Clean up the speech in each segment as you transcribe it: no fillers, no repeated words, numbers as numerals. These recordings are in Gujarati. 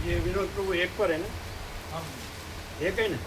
ये विनोद प्रभु एक पर है ना? एक है ना?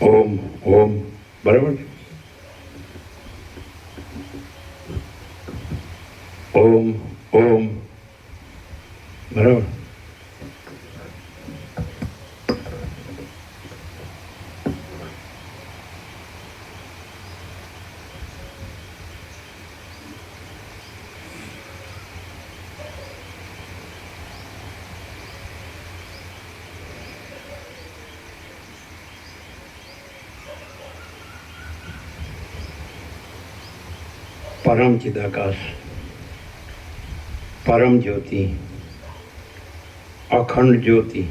ओम ओम बराबर ओम ओम बराबर परम चिदाकाश परम ज्योति अखंड ज्योति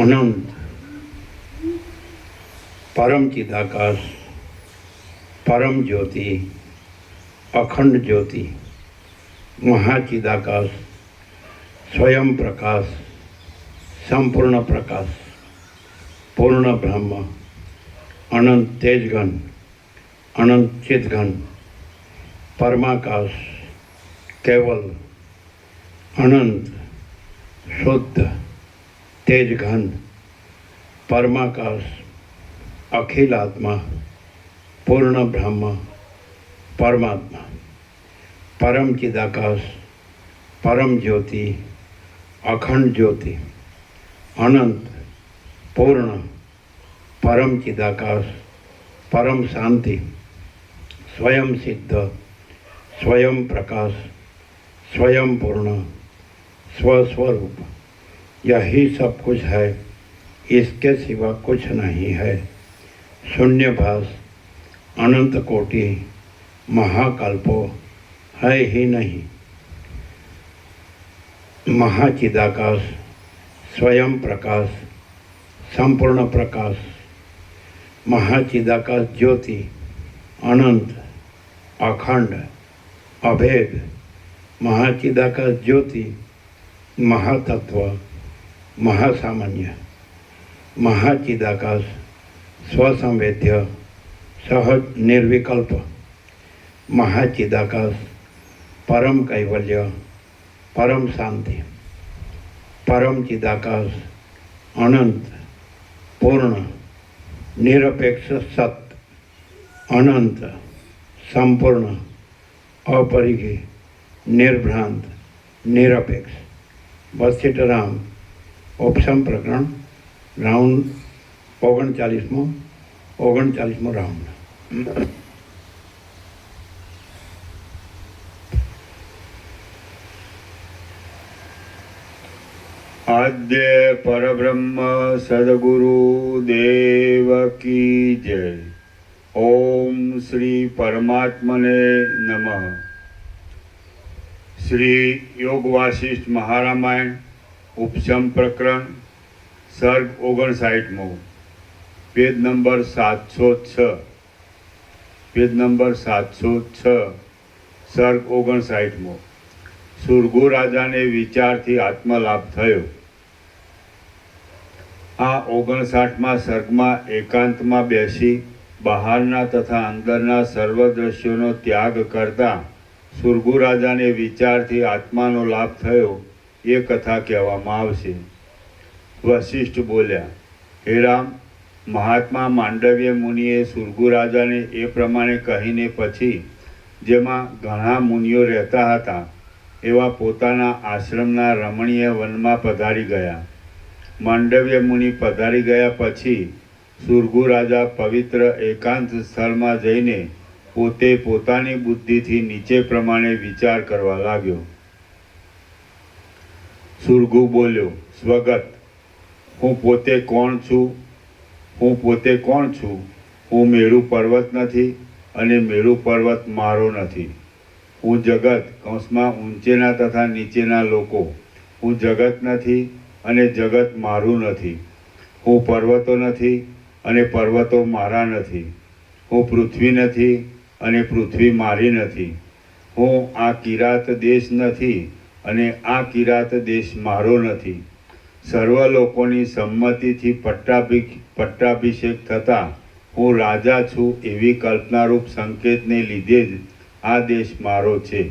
अनंत परम चिदाकाश परम ज्योति अखंड ज्योति महाचिदाकाश स्वयं प्रकाश संपूर्ण प्रकाश पूर्ण ब्रह्म अनंत तेजघन अनंत चितघन परमाकाश केवल अनंत शुद्ध तेजघन परमाकाश अखिल आत्मा पूर्ण ब्रह्म परमात्मा परम चिदाकाश परम ज्योति अखंड ज्योति अनंत पूर्ण परम चिदाकाश परम शांति स्वयं सिद्ध स्वयं प्रकाश स्वयं पूर्ण स्वस्वरूप यही सब कुछ है, इसके सिवा कुछ नहीं है। शून्यभास अनंत कोटि महाकल्पो है ही नहीं। महाचिदाकाश स्वयं प्रकाश संपूर्ण प्रकाश महाचिदाकाश ज्योति अनंत अखंड अभेद महाचिदाकाश ज्योति महातत्व महासामान्य महाचिदाकाश स्वसंवेद्य सहज निर्विकल्प महाचिदाकाश परम कैवल्य परम शांति परम चिदाकाश अनंत पूर्ण निरपेक्ष सत्य अनंत संपूर्ण अपरिघी निर्भ्रांत निरपेक्ष वशिष्ठराम उपशम प्रकरण राउंड 39मो राउंड। आद्य परब्रह्म सद्गुरु देव की जय। ઓમ શ્રી પરમાત્મને નમઃ. શ્રી યોગ વાસિષ્ઠ મહારામાયણ ઉપશમ પ્રકરણ સર્ગ 59મો, પેજ નંબર 706. Page number 706, સર્ગ 59મો. સુરગુ રાજાને વિચારથી આત્મલાભ થયો. આ 59મા સર્ગમાં એકાંતમાં બેસી બહારના તથા અંદરના સર્વ દ્રશ્યોનો ત્યાગ કરતા સુરગુ રાજાને વિચારથી આત્માનો લાભ થયો એ કથા કહેવામાં આવશે. વશિષ્ઠ બોલ્યા, હે રામ, મહાત્મા માંડવ્ય મુનિએ સુરગુ રાજાને એ પ્રમાણે કહીને પછી જેમાં ઘણા મુનિઓ રહેતા હતા એવા પોતાના આશ્રમના રમણીય વનમાં પધારી ગયા. માંડવ્ય મુનિ પધારી ગયા પછી સુરગુ રાજા પવિત્ર એકાંત સ્થળમાં જઈને પોતે પોતાની બુદ્ધિથી નીચે પ્રમાણે વિચાર કરવા લાગ્યો. સુરગુ બોલ્યો, સ્વગત, હું પોતે કોણ છું? હું પોતે કોણ છું? હું મેરુ પર્વત નથી અને મેરુ પર્વત મારો નથી. હું જગત કૌંસમાં ઊંચેના તથા નીચેના લોકો. હું જગત નથી અને જગત મારું નથી. હું પર્વતો નથી અને પર્વતો મારા નથી. હું પૃથ્વી નથી અને પૃથ્વી મારી નથી. હું આ કિરાત દેશ નથી અને આ કિરાત દેશ મારો નથી. સર્વ લોકોની સંમતિથી પટ્ટાભિષેક થતાં હું રાજા છું એવી કલ્પનારૂપ સંકેતને લીધે જ આ દેશ મારો છે.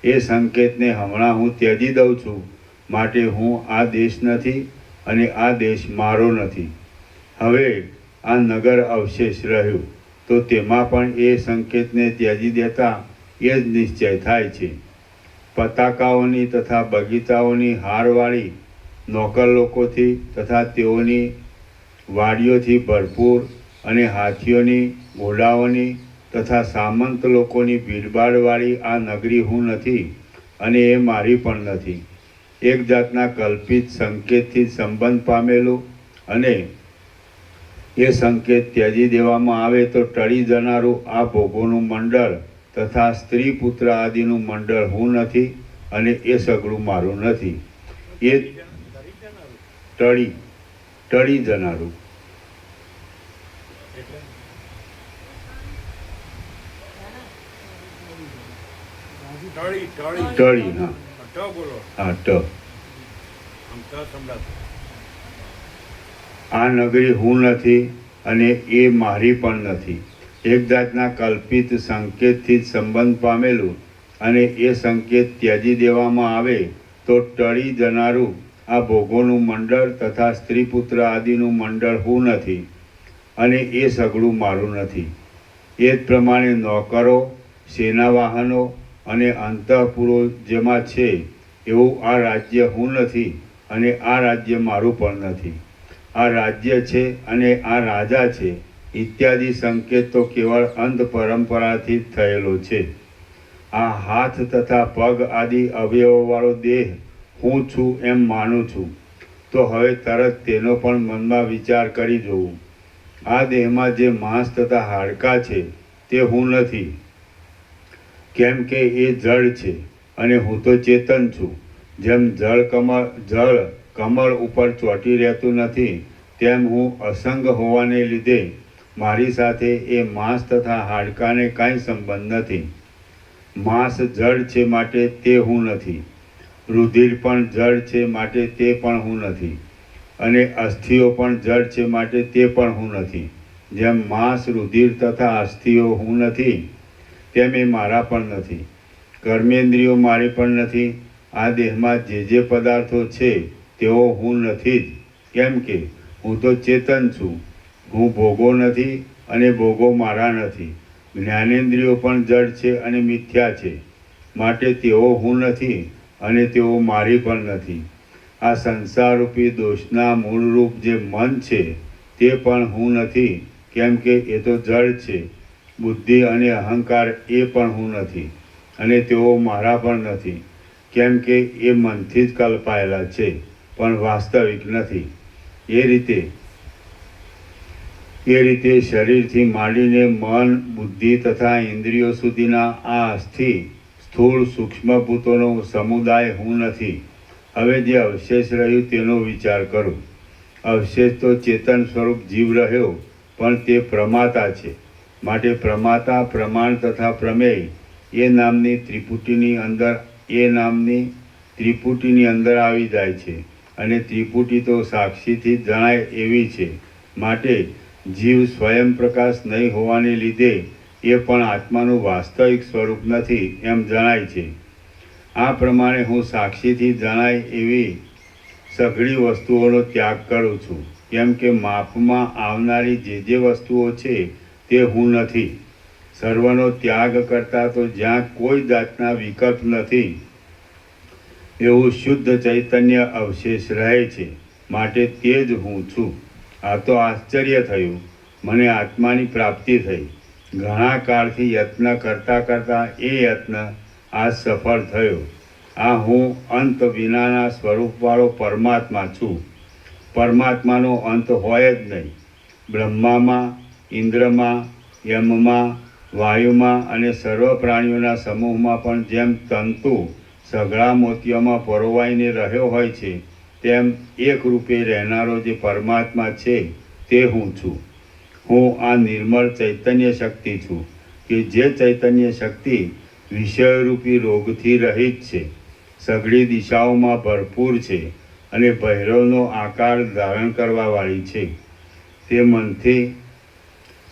એ સંકેતને હમણાં હું ત્યજી દઉં છું, માટે હું આ દેશ નથી અને આ દેશ મારો નથી. હવે આ નગર અવશેષ રહ્યું તો તેમાં પણ એ સંકેતને ત્યજી દેતા એ જ નિશ્ચય થાય છે. પતાકાઓની તથા બગીચાઓની હારવાળી નોકર લોકોથી તથા તેઓની વાડીઓથી ભરપૂર અને હાથીઓની, ઘોડાઓની તથા સામંત લોકોની ભીડભાડવાળી આ નગરી હું નથી અને એ મારી પણ નથી. એક જાતના કલ્પિત સંકેતથી સંબંધ પામેલું અને એ સંકેત ત્યજી દેવામાં આવે તો ટળી જનારું આ ભોગોનું મંડળ તથા સ્ત્રી પુત્ર આદિનું મંડળ હું નથી અને એ સગળું મારું નથી. એ ટળી જનારું. ટળી, હા હા, ટ. આ નગરી હું નથી અને એ મારી પણ નથી. એક જાતના કલ્પિત સંકેતથી જ સંબંધ પામેલું અને એ સંકેત ત્યજી દેવામાં આવે તો ટળી જનારું આ ભોગોનું મંડળ તથા સ્ત્રી પુત્ર આદિનું મંડળ હું નથી અને એ સગળું મારું નથી. એ જ પ્રમાણે નોકરો, સેના વાહનો અને અંતઃપુરો જેમાં છે એવું આ રાજ્ય હું નથી અને આ રાજ્ય મારું પણ નથી. આ રાજ્ય છે અને આ રાજા છે ઇત્યાદિ સંકેત તો કેવળ અંધ પરંપરાથી જ થયેલો છે. આ હાથ તથા પગ આદિ અવયવોવાળો દેહ હું છું એમ માનું છું તો હવે તરત તેનો પણ મનમાં વિચાર કરી જોવું. આ દેહમાં જે માંસ તથા હાડકાં છે તે હું નથી, કેમ કે એ જળ છે અને હું તો ચેતન છું. જેમ જળ કમળ ઉપર ચોંટી રહેતું નથી તેમ હું અસંગ હોવાને લીધે મારી સાથે એ માંસ તથા હાડકાને કાંઈ સંબંધ નથી. માંસ જળ છે માટે તે હું નથી. રુધિર પણ જળ છે માટે તે પણ હું નથી અને અસ્થિઓ પણ જળ છે માટે તે પણ હું નથી. જેમ માંસ, રુધિર તથા અસ્થિઓ હું નથી તેમ એ મારા પણ નથી. કર્મેન્દ્રિયો મારી પણ નથી. આ દેહમાં જે પદાર્થો છે તેઓ હું નથી જ, કેમ કે હું તો ચેતન છું. હું ભોગો નથી અને ભોગો મારા નથી. જ્ઞાનેન્દ્રિયો પણ જડ છે અને મિથ્યા છે, માટે તેઓ હું નથી અને તેઓ મારી પણ નથી. આ સંસારરૂપી દોષના મૂળરૂપ જે મન છે તે પણ હું નથી, કેમ કે એ તો જડ છે. બુદ્ધિ અને અહંકાર એ પણ હું નથી અને તેઓ મારા પણ નથી, કેમ કે એ મનથી જ કલ્પાયેલા છે પણ વાસ્તવિક નથી. એ રીતે એ રીતે શરીરથી માંડીને મન, બુદ્ધિ તથા ઇન્દ્રિયો સુધીના આ અસ્થિ, સ્થૂળ, સૂક્ષ્મભૂતોનો સમુદાય હું નથી. હવે જે અવશેષ રહ્યું તેનો વિચાર કરો. અવશેષ તો ચેતન સ્વરૂપ જીવ રહ્યો, પણ તે પ્રમાતા છે. માટે પ્રમાતા, પ્રમાણ તથા પ્રમેય એ નામની ત્રિપુટીની અંદર આવી જાય છે. અને ત્રિપુટી તો સાક્ષીથી જણાય એવી છે. માટે જીવ સ્વયં પ્રકાશ નહીં હોવાને લીધે એ પણ આત્માનું વાસ્તવિક સ્વરૂપ નથી એમ જણાય છે. આ પ્રમાણે હું સાક્ષીથી જણાય એવી સઘળી વસ્તુઓનો ત્યાગ કરું છું. કેમ કે માપમાં આવનારી જે વસ્તુઓ છે તે હું નથી. સર્વનો ત્યાગ કરતા તો જ્યાં કોઈ જાતના વિકલ્પ નથી એવું શુદ્ધ ચૈતન્ય અવશેષ રહે છે. માટે તે જ હું છું. આ તો આશ્ચર્ય થયું. મને આત્માની પ્રાપ્તિ થઈ. ઘણા કાળથી યત્ન કરતાં કરતાં એ યત્ન આ સફળ થયો. આ હું અંત વિનાના સ્વરૂપવાળો પરમાત્મા છું. પરમાત્માનો અંત હોય જ નહીં. બ્રહ્મામાં, ઇન્દ્રમાં, યમમાં, વાયુમાં અને સર્વ પ્રાણીઓના સમૂહમાં પણ જેમ તંતુ સઘળા મોતિયામાં પરોવાઈને રહ્યો હોય છે, તેમ એક રૂપે રહેનારો જે પરમાત્મા છે તે હું છું. હું આ નિર્મળ ચૈતન્ય શક્તિ છું કે જે ચૈતન્ય શક્તિ વિષયરૂપી રોગથી રહિત છે, સઘળી દિશાઓમાં ભરપૂર છે અને ભૈરવનો આકાર ધારણ કરવાવાળી છે. તે મનથી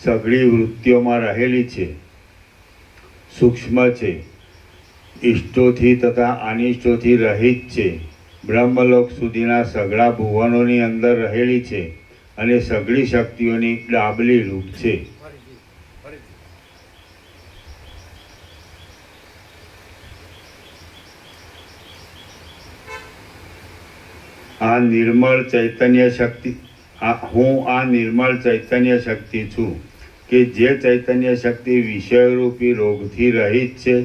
સઘળી વૃત્તિઓમાં રહેલી છે, સૂક્ષ્મ છે, ઇષ્ટોથી તથા અનિષ્ટોથી રહિત છે, બ્રહ્મલોક સુધીના સઘળા ભુવનોની અંદર રહેલી છે અને સઘળી શક્તિઓની ડાબલી રૂપ છે. આ નિર્મળ ચૈતન્ય શક્તિ હું આ નિર્મળ ચૈતન્ય શક્તિ છું કે જે ચૈતન્ય શક્તિ વિષયરૂપી રોગથી રહિત છે,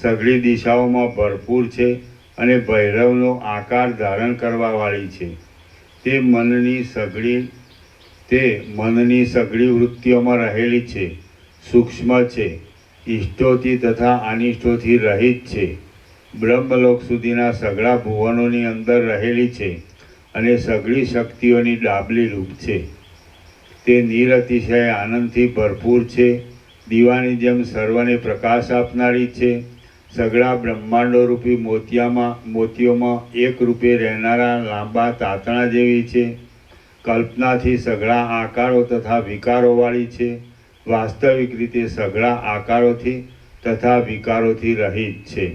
સઘળી દિશાઓમાં ભરપૂર છે અને ભૈરવનો આકાર ધારણ કરવાવાળી છે. તે મનની સઘળી વૃત્તિઓમાં રહેલી છે, સૂક્ષ્મ છે, ઇષ્ટોથી તથા અનિષ્ટોથી રહિત છે, બ્રહ્મલોક સુધીના સઘળા ભુવનોની અંદર રહેલી છે અને સઘળી શક્તિઓની ડાબલી રૂપ છે. તે નિરતિશય આનંદથી ભરપૂર છે, દીવાની જેમ સર્વને પ્રકાશ આપનારી છે, સઘળા બ્રહ્માંડો રૂપી મોતીઓમાં એક રૂપે રહેનારા લાંબા તાતણા જેવી છે, કલ્પનાથી સઘળા આકારો તથા વિકારોવાળી છે, વાસ્તવિક રીતે સઘળા આકારોથી તથા વિકારોથી રહિત છે,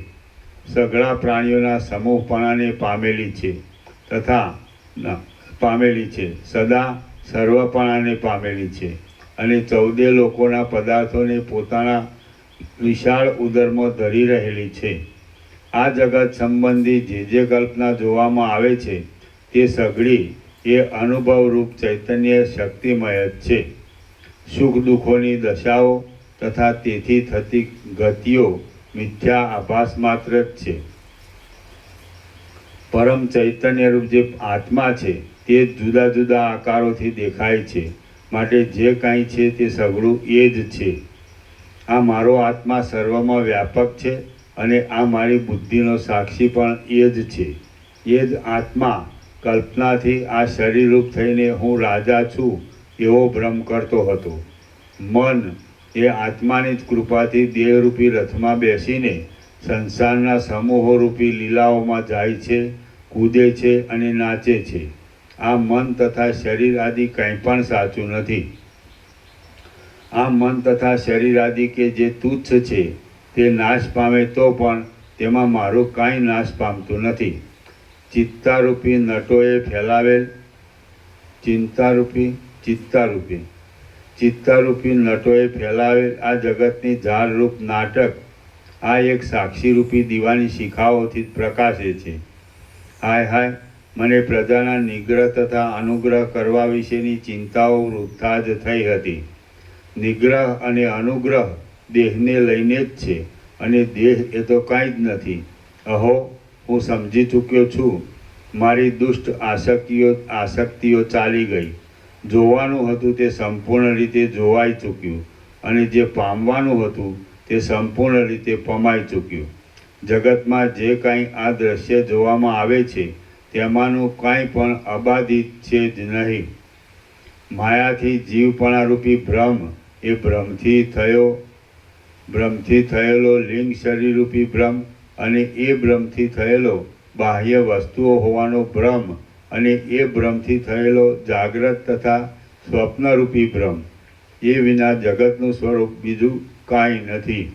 સઘળા પ્રાણીઓના સમૂહપણાને પામેલી છે, સદા સર્વપણાને પામેલી છે અને 14 લોકોના પદાર્થોને પોતાના વિશાળ ઉદરમાં ધરી રહેલી છે. આ જગત સંબંધી જે કલ્પના જોવામાં આવે છે તે સઘળી એ અનુભવરૂપ ચૈતન્ય શક્તિમય જ છે. સુખ દુઃખોની દશાઓ તથા તેથી થતી ગતિઓ મિથ્યા આભાસ માત્ર જ છે. પરમ ચૈતન્યરૂપ જે આત્મા છે તે જુદા જુદા આકારોથી દેખાય છે. માટે જે કાંઈ છે તે સઘળું એ જ છે. આ મારો આત્મા સર્વમાં વ્યાપક છે અને આ મારી બુદ્ધિનો સાક્ષી પણ એ જ છે. એ જ આત્મા કલ્પનાથી આ શરીરરૂપ થઈને હું રાજા છું એવો ભ્રમ કરતો હતો. મન એ આત્માની જ કૃપાથી દેહરૂપી રથમાં બેસીને સંસારના સમૂહોરૂપી લીલાઓમાં જાય છે, કૂદે છે અને નાચે છે. આ મન તથા શરીર આદિ કંઈ પણ સાચું નથી. આ મન તથા શરીર આદિ કે જે તુચ્છ છે તે નાશ પામે તો પણ તેમાં મારું કાંઈ નાશ પામતું નથી. ચિત્તારૂપી નટોએ ફેલાવેલ ચિત્તારૂપી નટોએ ફેલાવેલ આ જગતની ઝાડરૂપ નાટક આ એક સાક્ષીરૂપી દીવાની શિખાઓથી જ પ્રકાશે છે. હાય હાય, મને પ્રજાના નિગ્રહ તથા અનુગ્રહ કરવા વિશેની ચિંતાઓ વૃથા જ થઈ હતી. નિગ્રહ અને અનુગ્રહ દેહને લઈને જ છે અને દેહ એ તો કાંઈ જ નથી. અહો, હું સમજી ચૂક્યો છું. મારી દુષ્ટ આસક્તિઓ ચાલી ગઈ. જોવાનું હતું તે સંપૂર્ણ રીતે જોવાઈ ચૂક્યું, અને જે પામવાનું હતું તે સંપૂર્ણ રીતે પમાઈ ચૂક્યું. જગતમાં જે કાંઈ આ દ્રશ્ય જોવામાં આવે છે તેમાંનું કાંઈ પણ અબાધિત છે જ નહીં. માયાથી જીવપણારૂપી ભ્રમ એ ભ્રમથી થયેલો લિંગ શરીરરૂપી ભ્રમ, અને એ ભ્રમથી થયેલો બાહ્ય વસ્તુઓ હોવાનો ભ્રમ, અને એ ભ્રમથી થયેલો જાગ્રત તથા સ્વપ્નરૂપી ભ્રમ. એ વિના જગતનું સ્વરૂપ બીજું કાંઈ નથી.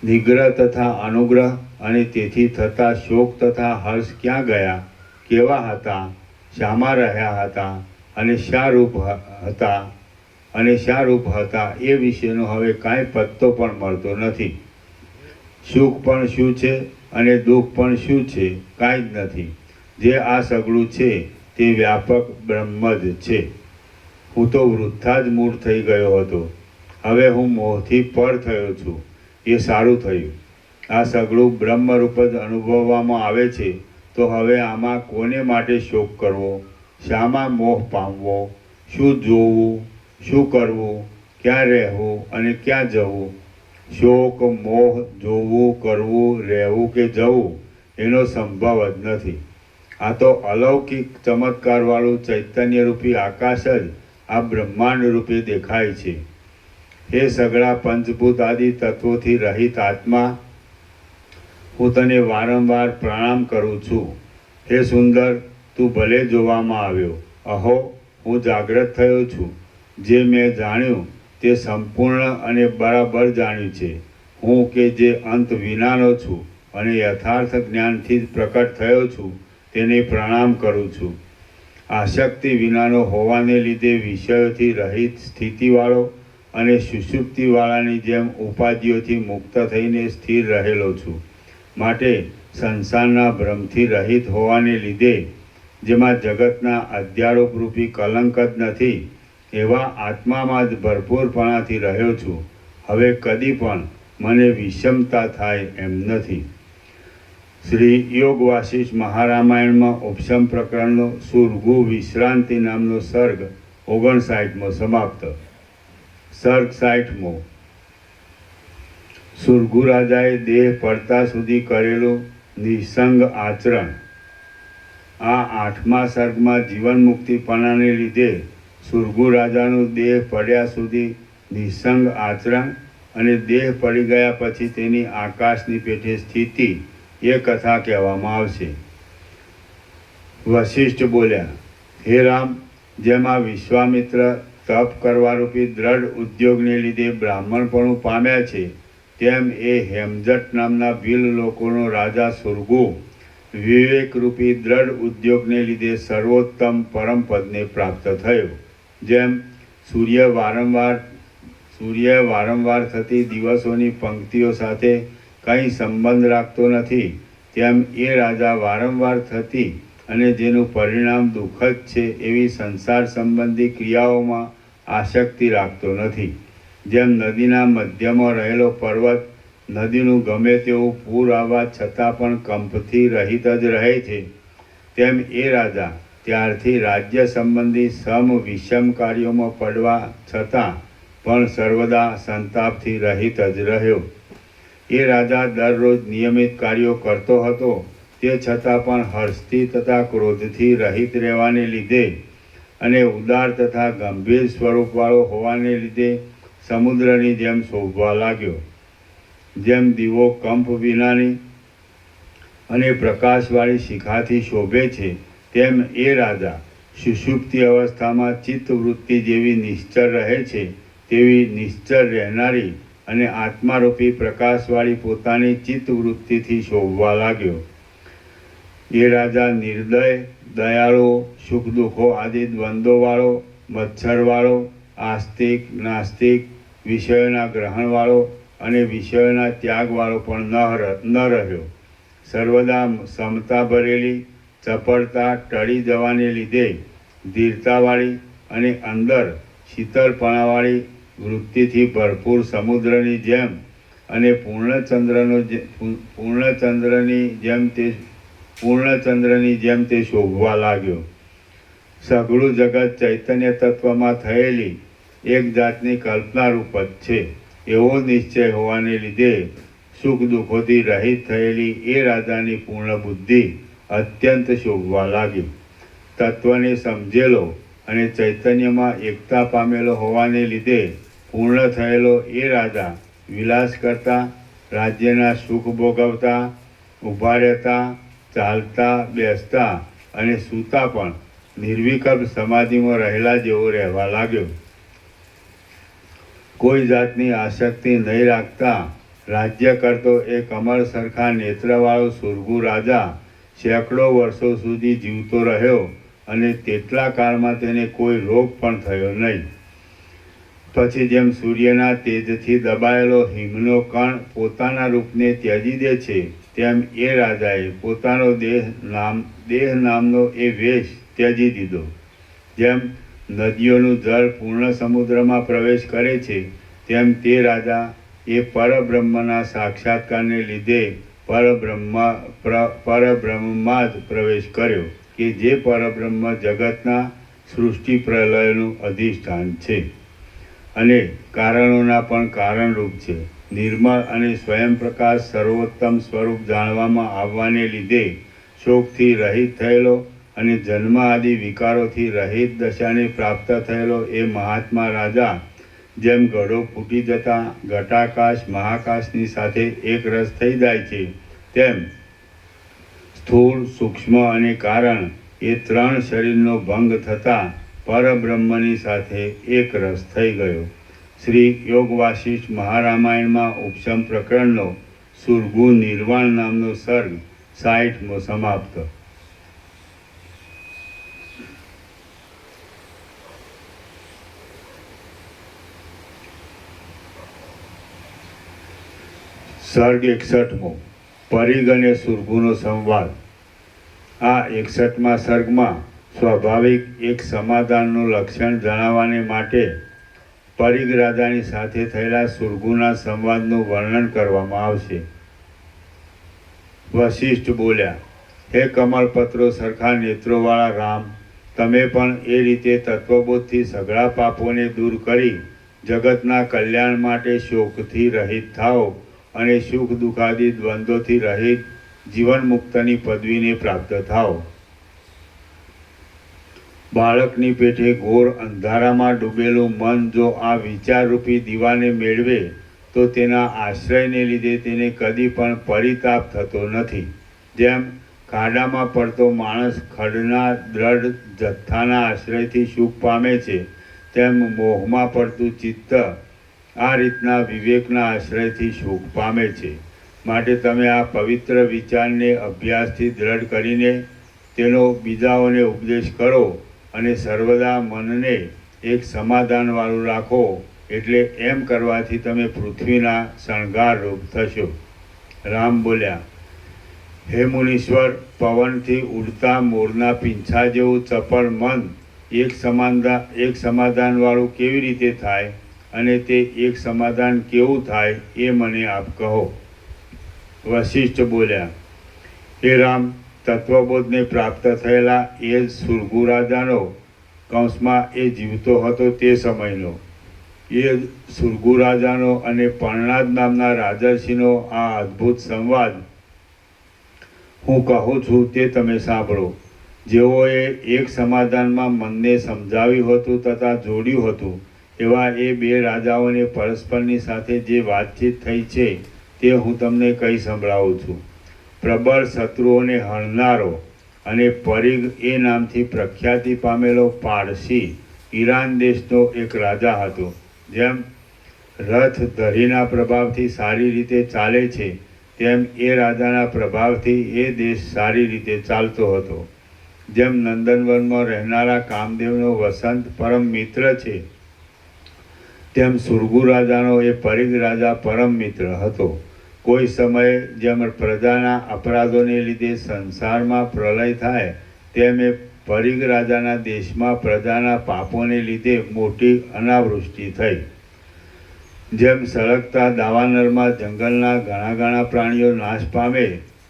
નિગ્રહ તથા અનુગ્રહ અને તેથી થતા શોક તથા હર્ષ ક્યાં ગયા, કેવા હતા, શામાં રહ્યા હતા, અને શા રૂપ હતા એ વિશેનો હવે કાંઈ પત્તો પણ મળતો નથી. સુખ પણ શું છે અને દુઃખ પણ શું છે, કાંઈ જ નથી. જે આ સગળું છે તે વ્યાપક બ્રહ્મ જ છે. હું તો વૃથા જ મૂળ થઈ ગયો હતો. હવે હું મોહથી પર થયો છું. એ સારું થયું. આ સગળું બ્રહ્મરૂપ જ અનુભવવામાં આવે છે, તો હવે આમાં કોને માટે શોક કરવો, શામાં મોહ પામવો, શું જોવું, શું કરવું, ક્યાં રહેવું અને ક્યાં જવું? શોક, મોહ, જોવું, કરવું, રહેવું કે જવું એનો સંભવ જ નથી. આ તો અલૌકિક ચમત્કારવાળું ચૈતન્યરૂપી આકાશ જ આ બ્રહ્માંડ રૂપે દેખાય છે. હે સગળા પંચભૂત આદિ તત્વોથી રહિત આત્મા, હું તને વારંવાર પ્રણામ કરું છું. હે સુંદર, તું ભલે જોવામાં આવ્યો. અહો, હું જાગ્રત થયો છું. જે મેં જાણ્યું તે સંપૂર્ણ અને બરાબર જાણ્યું છે. હું કે જે અંત વિનાનો છું અને યથાર્થ જ્ઞાનથી જ પ્રકટ થયો છું, તેને પ્રણામ કરું છું. આસક્તિ વિનાનો હોવાને લીધે વિષયોથી રહિત સ્થિતિવાળો અને સુષુપ્તિવાળાની જેમ ઉપાધિઓથી મુક્ત થઈને સ્થિર રહેલો છું. માટે સંસારના ભ્રમથી રહિત હોવાને લીધે, જેમાં જગતના અધ્યારોપરૂપી કલંક જ નથી, એવા આત્મામાં જ ભરપૂરપણાથી રહ્યો છું. હવે કદી પણ મને વિષમતા થાય એમ નથી. શ્રી યોગ વાસિષ્ઠ મહારામાયણમાં ઉપશમ પ્રકરણનો સુરગુ વિશ્રાંતિ નામનો સર્ગ 59મો સમાપ્ત. સર્ગ 60મો. સુરગુ રાજાએ દેહ પડતા સુધી કરેલું નિસંગ આચરણ. આ 8મા સર્ગમાં જીવન મુક્તિપણાને લીધે સુરગુ રાજાનું દેહ પડ્યા સુધી નિસંગ આચરણ અને દેહ પડી ગયા પછી તેની આકાશની પેઠે સ્થિતિ એ કથા કહેવામાં આવશે. વશિષ્ઠ બોલ્યા, હે રામ, જેમ આ વિશ્વામિત્ર તપ કરવારૂપી દ્રઢ ઉદ્યોગને લીધે બ્રાહ્મણપણું પામ્યા છે, તેમ એ હેમજટ નામના ભીલ લોકોનો રાજા સુરગુ વિવેકરૂપી દ્રઢ ઉદ્યોગને લીધે સર્વોત્તમ પરમપદને પ્રાપ્ત થયો. જેમ સૂર્ય વારંવાર થતી દિવસોની પંક્તિઓ સાથે કંઈ સંબંધ રાખતો નથી, તેમ એ રાજા વારંવાર થતી અને જેનું પરિણામ દુઃખ જ છે એવી સંસાર સંબંધી ક્રિયાઓમાં આસક્તિ રાખતો નથી. જેમ નદીના મધ્યમાં રહેલો પર્વત નદીનું ગમે તેવું પૂર આવવા છતાં પણ કંપથી રહિત જ રહે છે, તેમ એ રાજા ત્યારથી રાજ્ય સંબંધી સમ વિષમ કાર્યોમાં પડવા છતાં પણ સર્વદા સંતાપથી રહિત જ રહ્યો. એ રાજા દરરોજ નિયમિત કાર્યો કરતો હતો, તે છતાં પણ હર્ષથી તથા ક્રોધથી રહિત રહેવાને લીધે અને ઉદાર તથા ગંભીર સ્વરૂપવાળો હોવાને લીધે સમુદ્રની જેમ શોભવા લાગ્યો. જેમ દીવો કંપ વિનાની અને પ્રકાશવાળી શિખાથી શોભે છે, તેમ એ રાજા સુષુપ્તિ અવસ્થામાં ચિત્તવૃત્તિ જેવી નિશ્ચળ રહે છે તેવી નિશ્ચળ રહેનારી અને આત્મારૂપી પ્રકાશવાળી પોતાની ચિત્તવૃત્તિથી શોભવા લાગ્યો. એ રાજા નિર્દય, દયાળુ, સુખ દુઃખો આદિ દ્વંદ્વોવાળો, મત્સરવાળો, આસ્તિક, નાસ્તિક, વિષયોના ગ્રહણવાળો અને વિષયોના ત્યાગવાળો પણ ન રહ્યો. સર્વદા સમતા ભરેલી, ચપળતા ટળી જવાને લીધે ધીરતાવાળી અને અંદર શીતળપણાવાળી વૃત્તિથી ભરપૂર સમુદ્રની જેમ અને પૂર્ણચંદ્રની જેમ તે શોભવા લાગ્યો. સઘળું જગત ચૈતન્ય તત્વમાં થયેલી એક જાતની કલ્પના રૂપ જ છે એવો નિશ્ચય હોવાને લીધે સુખ દુઃખોથી રહિત થયેલી એ રાજાની પૂર્ણ બુદ્ધિ અત્યંત શોભવા લાગી. તત્વને સમજેલો અને ચૈતન્યમાં એકતા પામેલો હોવાને લીધે પૂર્ણ થયેલો એ રાજા વિલાસ કરતા, રાજ્યના સુખ ભોગવતા, ઊભા રહેતા, ચાલતા, બેસતા અને સૂતા પણ નિર્વિકલ્પ સમાધિમાં રહેલા જેવો રહેવા લાગ્યો. કોઈ જાતની આસક્તિ નહીં રાખતા રાજ્ય કરતો એ કમળ સરખા નેત્રવાળો સુરગુ રાજા સેંકડો વર્ષો સુધી જીવતો રહ્યો અને તેટલા કાળમાં તેને કોઈ રોગ પણ થયો નહીં. પછી જેમ સૂર્યના તેજથી દબાયેલો હિમનો કણ પોતાના રૂપને ત્યજી દે છે, તેમ એ રાજાએ પોતાનો દેહ નામનો એ વેશ ત્યજી દીધો. જેમ નદીઓનું જળ પૂર્ણ સમુદ્રમાં પ્રવેશ કરે છે, તેમ તે રાજા એ પરબ્રહ્મના સાક્ષાત્કારને લીધે પરબ્રહ્મમાં જ પ્રવેશ કર્યો કે જે પરબ્રહ્મ જગતના સૃષ્ટિ પ્રલયનું અધિષ્ઠાન છે અને કારણોના પણ કારણરૂપ છે. નિર્મળ અને સ્વયં પ્રકાશ સર્વોત્તમ સ્વરૂપ જાણવામાં આવવાને લીધે શોકથી રહિત થયેલો અને જન્મ આદિ વિકારોથી રહિત દશાને પ્રાપ્ત થયેલો એ મહાત્મા રાજા જેમ ઘડો ફૂટી જતા ઘટાકાશ મહાકાશની સાથે એક રસ થઈ જાય છે, તેમ સ્થૂળ, સૂક્ષ્મ અને કારણ એ ત્રણ શરીરનો ભંગ થતાં પરબ્રહ્મની સાથે એક રસ થઈ ગયો. શ્રી યોગ વાસિષ્ઠ મહારામાયણમાં ઉપશમ પ્રકરણનો સુરગુ નિર્વાણ નામનો સર્ગ 60મો સમાપ્ત. સર્ગ 61મો પરિગ અને સુરગુનો સંવાદ. આ 61મા સર્ગમાં સ્વાભાવિક એક સમાધાનનું લક્ષણ જણાવવાને માટે પરિગ રાજાની સાથે થયેલા સુરગુના સંવાદનું વર્ણન કરવામાં આવશે. વશિષ્ઠ બોલ્યા, હે કમળપત્રો સરખા નેત્રોવાળા રામ, તમે પણ એ રીતે તત્વબોધથી સઘળા પાપોને દૂર કરી જગતના કલ્યાણ માટે શોકથી રહિત થાઓ અને સુખ દુઃખાદી દ્વંદ્વોથી રહિત જીવન મુક્તની પદવીને પ્રાપ્ત થાઓ. બાળકની પેઠે ઘોર અંધારામાં ડૂબેલું મન જો આ વિચારરૂપી દીવાને મેળવે તો તેના આશ્રયને લીધે તેને કદી પણ પરિતાપ થતો નથી. જેમ ખાડામાં પડતો માણસ ખડના દ્રઢ જથ્થાના આશ્રયથી સુખ પામે છે, તેમ મોહમાં પડતું ચિત્ત આ રીતના વિવેકના આશ્રયથી સુખ પામે છે. માટે તમે આ પવિત્ર વિચારને અભ્યાસથી દ્રઢ કરીને તેનો બીજાઓને ઉપદેશ કરો અને સર્વદા મનને એક સમાધાનવાળું રાખો. એટલે એમ કરવાથી તમે પૃથ્વીના શણગાર રૂપ થશો. રામ બોલ્યા, હે મુનીશ્વર, પવનથી ઉડતા મોરના પીંછા જેવું ચપળ મન એક સમાધાનવાળું કેવી રીતે થાય અને તે એક સમાધાન કેવું થાય એ મને આપ કહો. વશિષ્ઠ બોલ્યા, હે રામ, તત્વબોધને પ્રાપ્ત થયેલા એ જ સુરગુ રાજાનો કૌંસમાં એ જીવતો હતો તે સમયનો એ જ સુરગુ રાજાનો અને પર્ણાદ નામના રાજર્ષિનો આ અદ્ભુત સંવાદ હું કહું છું તે તમે સાંભળો. જેઓએ એક સમાધાનમાં મનને સમજાવ્યું હતું તથા જોડ્યું હતું, એવા એ બે રાજાઓને પરસ્પરની સાથે જે વાતચીત થઈ છે તે હું તમને કહી સંભળાવું છું. પ્રબળ શત્રુઓને હણનારો અને પરિગ એ નામથી પ્રખ્યાતિ પામેલો પારસી ઈરાન દેશનો એક રાજા હતો. જેમ રથ ધરીના પ્રભાવથી સારી રીતે ચાલે છે, તેમ એ રાજાના પ્રભાવથી એ દેશ સારી રીતે ચાલતો હતો. જેમ નંદનવનમાં રહેનારા કામદેવનો વસંત પરમ મિત્ર છે, તેમ સુરગુ રાજાનો એ પરિગ રાજા પરમ મિત્ર હતો. કોઈ સમયે જેમ પ્રજાના અપરાધોને લીધે સંસારમાં પ્રલય થાય, તેમ એ પરિગ રાજાના દેશમાં પ્રજાના પાપોને લીધે મોટી અનાવૃષ્ટિ થઈ. જેમ સળગતા દાવાનળમાં જંગલના ઘણા પ્રાણીઓ નાશ પામે,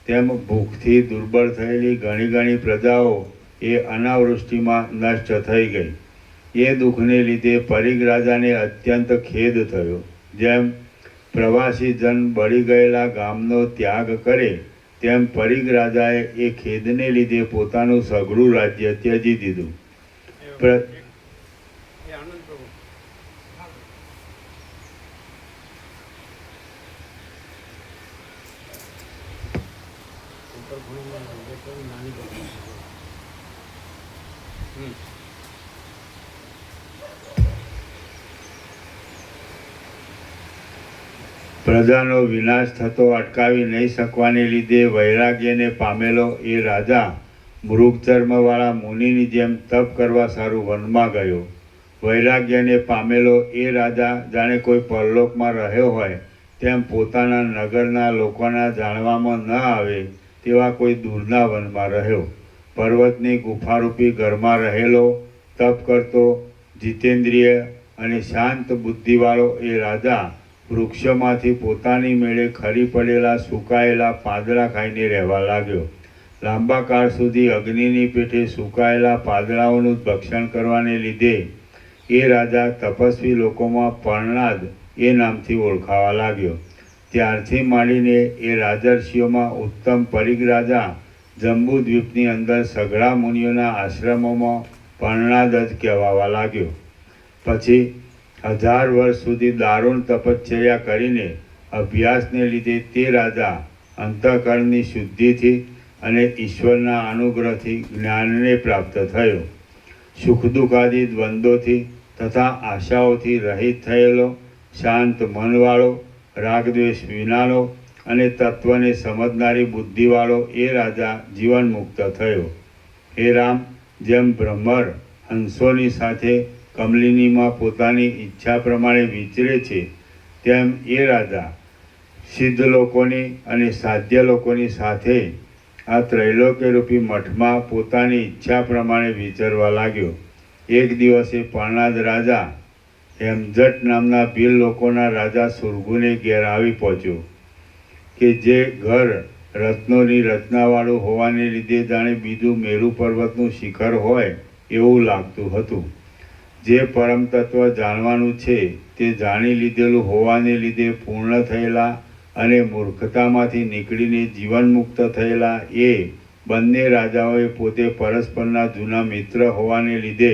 તેમ ભૂખથી દુર્બળ થયેલી ઘણી પ્રજાઓ એ અનાવૃષ્ટિમાં નષ્ટ થઈ ગઈ. એ દુઃખને લીધે પરિગ રાજાને અત્યંત ખેદ થયો. જેમ પ્રવાસી જન બળી ગયેલા ગામનો ત્યાગ કરે તેમ પરિગ રાજાએ એ ખેદને લીધે પોતાનું સઘળું રાજ્ય ત્યજી દીધું. એ આનંદ પ્રભુ ઉપર ઘણું નાની બની. પ્રજાનો વિનાશ થતો અટકાવી નહીં શકવાને લીધે વૈરાગ્યને પામેલો એ રાજા મૃગચર્મવાળા મુનિની જેમ તપ કરવા સારું વનમાં ગયો. વૈરાગ્યને પામેલો એ રાજા જાણે કોઈ પરલોકમાં રહ્યો હોય તેમ પોતાના નગરના લોકોના જાણવામાં ન આવે તેવા કોઈ દૂરના વનમાં રહ્યો. પર્વતની ગુફારૂપી ઘરમાં રહેલો તપ કરતો જીતેન્દ્રિય અને શાંત બુદ્ધિવાળો એ રાજા વૃક્ષોમાંથી પોતાની મેળે ખરી પડેલા સુકાયેલા પાંદડા ખાઈને રહેવા લાગ્યો. લાંબા કાળ સુધી અગ્નિની પેઠે સુકાયેલા પાંદડાઓનું ભક્ષણ કરવાને લીધે એ રાજા તપસ્વી લોકોમાં પર્ણાદ એ નામથી ઓળખાવા લાગ્યો. ત્યારથી માંડીને એ રાજર્ષિઓમાં ઉત્તમ પરિગ રાજા જંબુદ્વીપની અંદર સઘળા મુનિઓના આશ્રમોમાં પર્ણાદ જ કહેવાવા લાગ્યો. પછી 1000 વર્ષ સુધી દારૂણ તપશ્ચર્યા કરીને અભ્યાસને લીધે તે રાજા અંતઃકરણની શુદ્ધિથી અને ઈશ્વરના અનુગ્રહથી જ્ઞાનને પ્રાપ્ત થયો. સુખ દુઃખાદી દ્વંદ્વોથી તથા આશાઓથી રહિત થયેલો, શાંત મનવાળો, રાગદ્વેષ વિનાનો અને તત્વને સમજનારી બુદ્ધિવાળો એ રાજા જીવન મુક્ત થયો. હે રામ, જેમ ભ્રમર હંસોની સાથે કમલિનીમાં પોતાની ઈચ્છા પ્રમાણે વિચરે છે તેમ એ રાજા સિદ્ધ લોકોની અને સાધ્ય લોકોની સાથે આ ત્રૈલોક્યરૂપી મઠમાં પોતાની ઈચ્છા પ્રમાણે વિચરવા લાગ્યો. એક દિવસે પર્ણાદ રાજા હેમજટ નામના ભીલ લોકોના રાજા સુરગુને ઘેર આવી પહોંચ્યો કે જે ઘર રત્નોની રચનાવાળું હોવાને લીધે જાણે બીજું મેરુ પર્વતનું શિખર હોય એવું લાગતું હતું. જે પરમ તત્વ જાણવાનું છે તે જાણી લીધેલું હોવાને લીધે પૂર્ણ થયેલા અને મૂર્ખતામાંથી નીકળીને જીવન મુક્ત થયેલા એ બંને રાજાઓએ પોતે પરસ્પરના જૂના મિત્ર હોવાને લીધે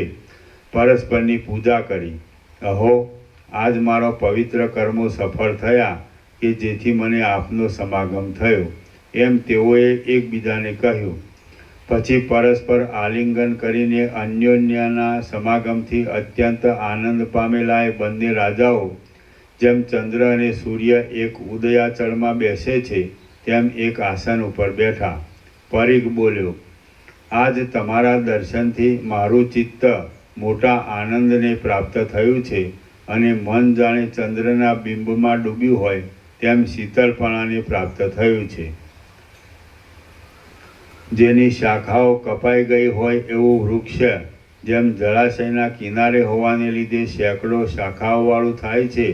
પરસ્પરની પૂજા કરી. અહો, આજ મારો પવિત્ર કર્મો સફળ થયા કે જેથી મને આપનો સમાગમ થયો, એમ તેઓએ એકબીજાને કહ્યું. પછી પરસ્પર આલિંગન કરીને અન્યોન્યના સમાગમથી અત્યંત આનંદ પામેલા એ બંને રાજાઓ જેમ ચંદ્ર અને સૂર્ય એક ઉદયાચળમાં બેસે છે તેમ એક આસન ઉપર બેઠા. પરિગ બોલ્યો, આજ તમારા દર્શનથી મારું ચિત્ત મોટા આનંદને પ્રાપ્ત થયું છે અને મન જાણે ચંદ્રના બિંબમાં ડૂબ્યું હોય તેમ શીતળપણાને પ્રાપ્ત થયું છે. જેની શાખાઓ કપાઈ ગઈ હોય એવું વૃક્ષ જેમ જળાશયના કિનારે હોવાને લીધે સેંકડો શાખાઓવાળું થાય છે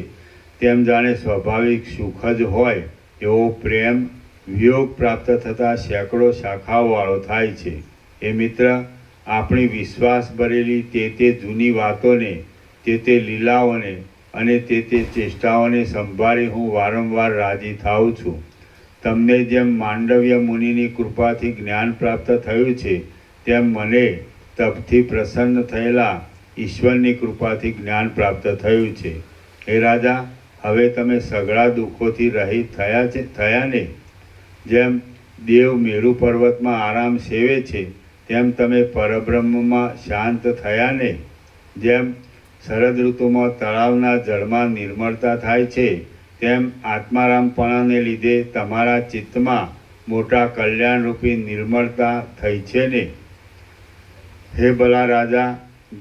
તેમ જાણે સ્વાભાવિક સુખ જ હોય એવો પ્રેમ વિયોગ પ્રાપ્ત થતાં સેંકડો શાખાઓવાળો થાય છે. એ મિત્ર, આપણી વિશ્વાસ ભરેલી તે જૂની વાતોને, તે લીલાઓને અને તે ચેષ્ટાઓને સંભાળી હું વારંવાર રાજી થાઉં છું. તમને જેમ માંડવ્ય મુનિની કૃપાથી જ્ઞાન પ્રાપ્ત થયું છે તેમ મને તપથી પ્રસન્ન થયેલા ઈશ્વરની કૃપાથી જ્ઞાન પ્રાપ્ત થયું છે. હે રાજા, હવે તમે સઘળા દુઃખોથી રહિત થયા ને? જેમ દેવ મેરુ પર્વતમાં આરામ સેવે છે તેમ તમે પરબ્રહ્મમાં શાંત થયા ને? જેમ શરદ ઋતુમાં તળાવના જળમાં નિર્મળતા થાય છે તેમ આત્મારામપણાને લીધે તમારા ચિત્તમાં મોટા કલ્યાણરૂપી નિર્મળતા થઈ છે ને? હે ભલા રાજા,